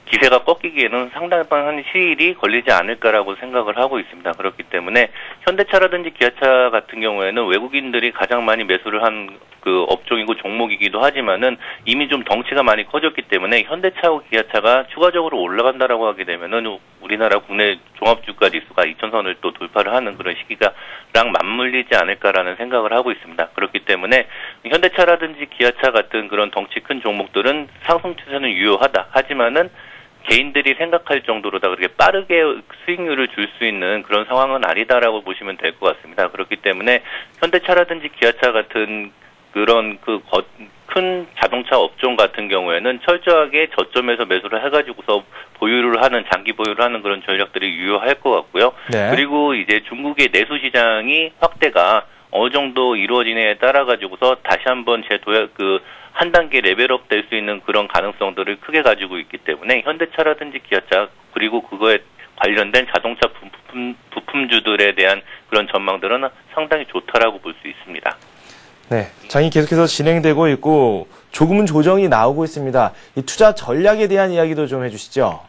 기세가 꺾이기에는 상당한 시일이 걸리지 않을까라고 생각을 하고 있습니다. 그렇기 때문에 현대차라든지 기아차 같은 경우에는 외국인들이 가장 많이 매수를 한 그 업종이고 종목이기도 하지만은 이미 좀 덩치가 많이 커졌기 때문에 현대차하고 기아차가 추가적으로 올라간다라고 하게 되면은 우리나라 국내 종합주가 지수가 2000선을 또 돌파를 하는 그런 시기가랑 맞물리지 않을까라는 생각을 하고 있습니다. 그렇기 때문에 현대차라든지 기아차 같은 그런 덩치 큰 종목들은 상승 추세는 유효하다. 하지만은 개인들이 생각할 정도로다 그렇게 빠르게 수익률을 줄 수 있는 그런 상황은 아니다라고 보시면 될 것 같습니다. 그렇기 때문에 현대차라든지 기아차 같은 그런 큰 자동차 업종 같은 경우에는 철저하게 저점에서 매수를 해가지고서 보유를 하는 장기 보유를 하는 그런 전략들이 유효할 것 같고요. 네. 그리고 이제 중국의 내수 시장이 확대가 어느 정도 이루어지느냐에 따라 가지고서 다시 한번 한 단계 레벨업 될 수 있는 그런 가능성들을 크게 가지고 있기 때문에 현대차라든지 기아차 그리고 그거에 관련된 자동차 부품주들에 대한 그런 전망들은 상당히 좋다라고 볼 수 있습니다. 네, 장이 계속해서 진행되고 있고 조금은 조정이 나오고 있습니다. 이 투자 전략에 대한 이야기도 좀 해주시죠.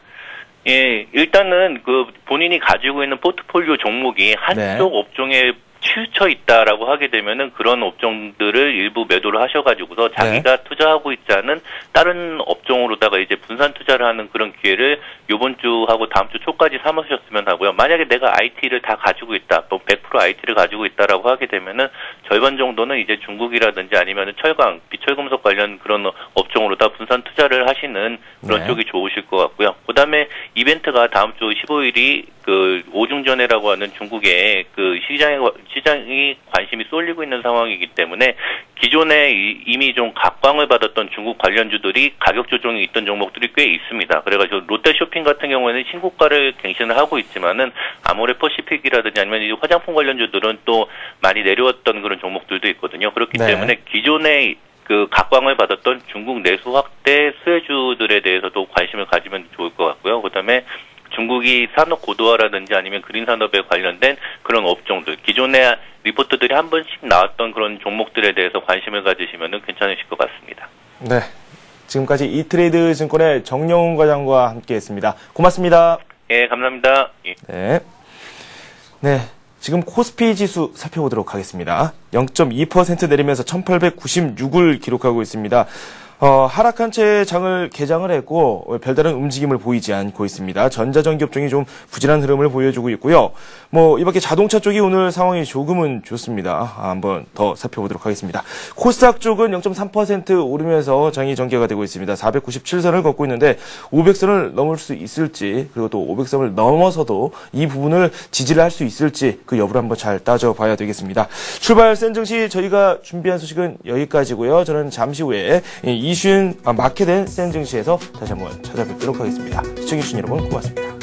예, 일단은 그 본인이 가지고 있는 포트폴리오 종목이 한쪽 업종에 치우쳐 있다라고 하게 되면은 그런 업종들을 일부 매도를 하셔가지고서 자기가 투자하고 있지 않은 다른 업종으로다가 이제 분산 투자를 하는 그런 기회를 요번 주하고 다음 주 초까지 삼으셨으면 하고요. 만약에 내가 IT를 다 가지고 있다, 또 100% IT를 가지고 있다라고 하게 되면은 절반 정도는 이제 중국이라든지 아니면은 철강, 비철금속 관련 그런 업종으로다 분산 투자를 하시는 그런 쪽이 좋으실 것 같고요. 그다음에 이벤트가 다음 주 15일이 그 오중전회라고 하는 중국의 그 시장이 관심이 쏠리고 있는 상황이기 때문에 기존에 이미 좀 각광을 받았던 중국 관련주들이 가격 조정이 있던 종목들이 꽤 있습니다. 그래가지고 롯데쇼핑 같은 경우에는 신고가를 갱신을 하고 있지만은 아모레퍼시픽이라든지 아니면 이 화장품 관련주들은 또 많이 내려왔던 그런 종목들도 있거든요. 그렇기 때문에 기존에 그 각광을 받았던 중국 내수 확대 수혜주들에 대해서도 관심을 가지면 좋을 것 같고요. 그다음에 중국이 산업 고도화라든지 아니면 그린 산업에 관련된 그런 업종들, 기존의 리포트들이 한 번씩 나왔던 그런 종목들에 대해서 관심을 가지시면 괜찮으실 것 같습니다. 네, 지금까지 이트레이드 증권의 정영훈 과장과 함께했습니다. 고맙습니다. 예, 감사합니다. 예. 네, 지금 코스피 지수 살펴보도록 하겠습니다. 0.2% 내리면서 1896을 기록하고 있습니다. 하락한 채 장을 개장을 했고 별다른 움직임을 보이지 않고 있습니다. 전자전기업종이 좀 부진한 흐름을 보여주고 있고요. 이 밖에 자동차 쪽이 오늘 상황이 조금은 좋습니다. 한번 더 살펴보도록 하겠습니다. 코스닥 쪽은 0.3% 오르면서 장이 전개가 되고 있습니다. 497선을 걷고 있는데 500선을 넘을 수 있을지, 그리고 또 500선을 넘어서도 이 부분을 지지를 할 수 있을지 그 여부를 한번 잘 따져봐야 되겠습니다. 출발 센증시 저희가 준비한 소식은 여기까지고요. 저는 잠시 후에 이슈는 마켓앤 센증시에서 다시 한번 찾아뵙도록 하겠습니다. 시청해주신 여러분 고맙습니다.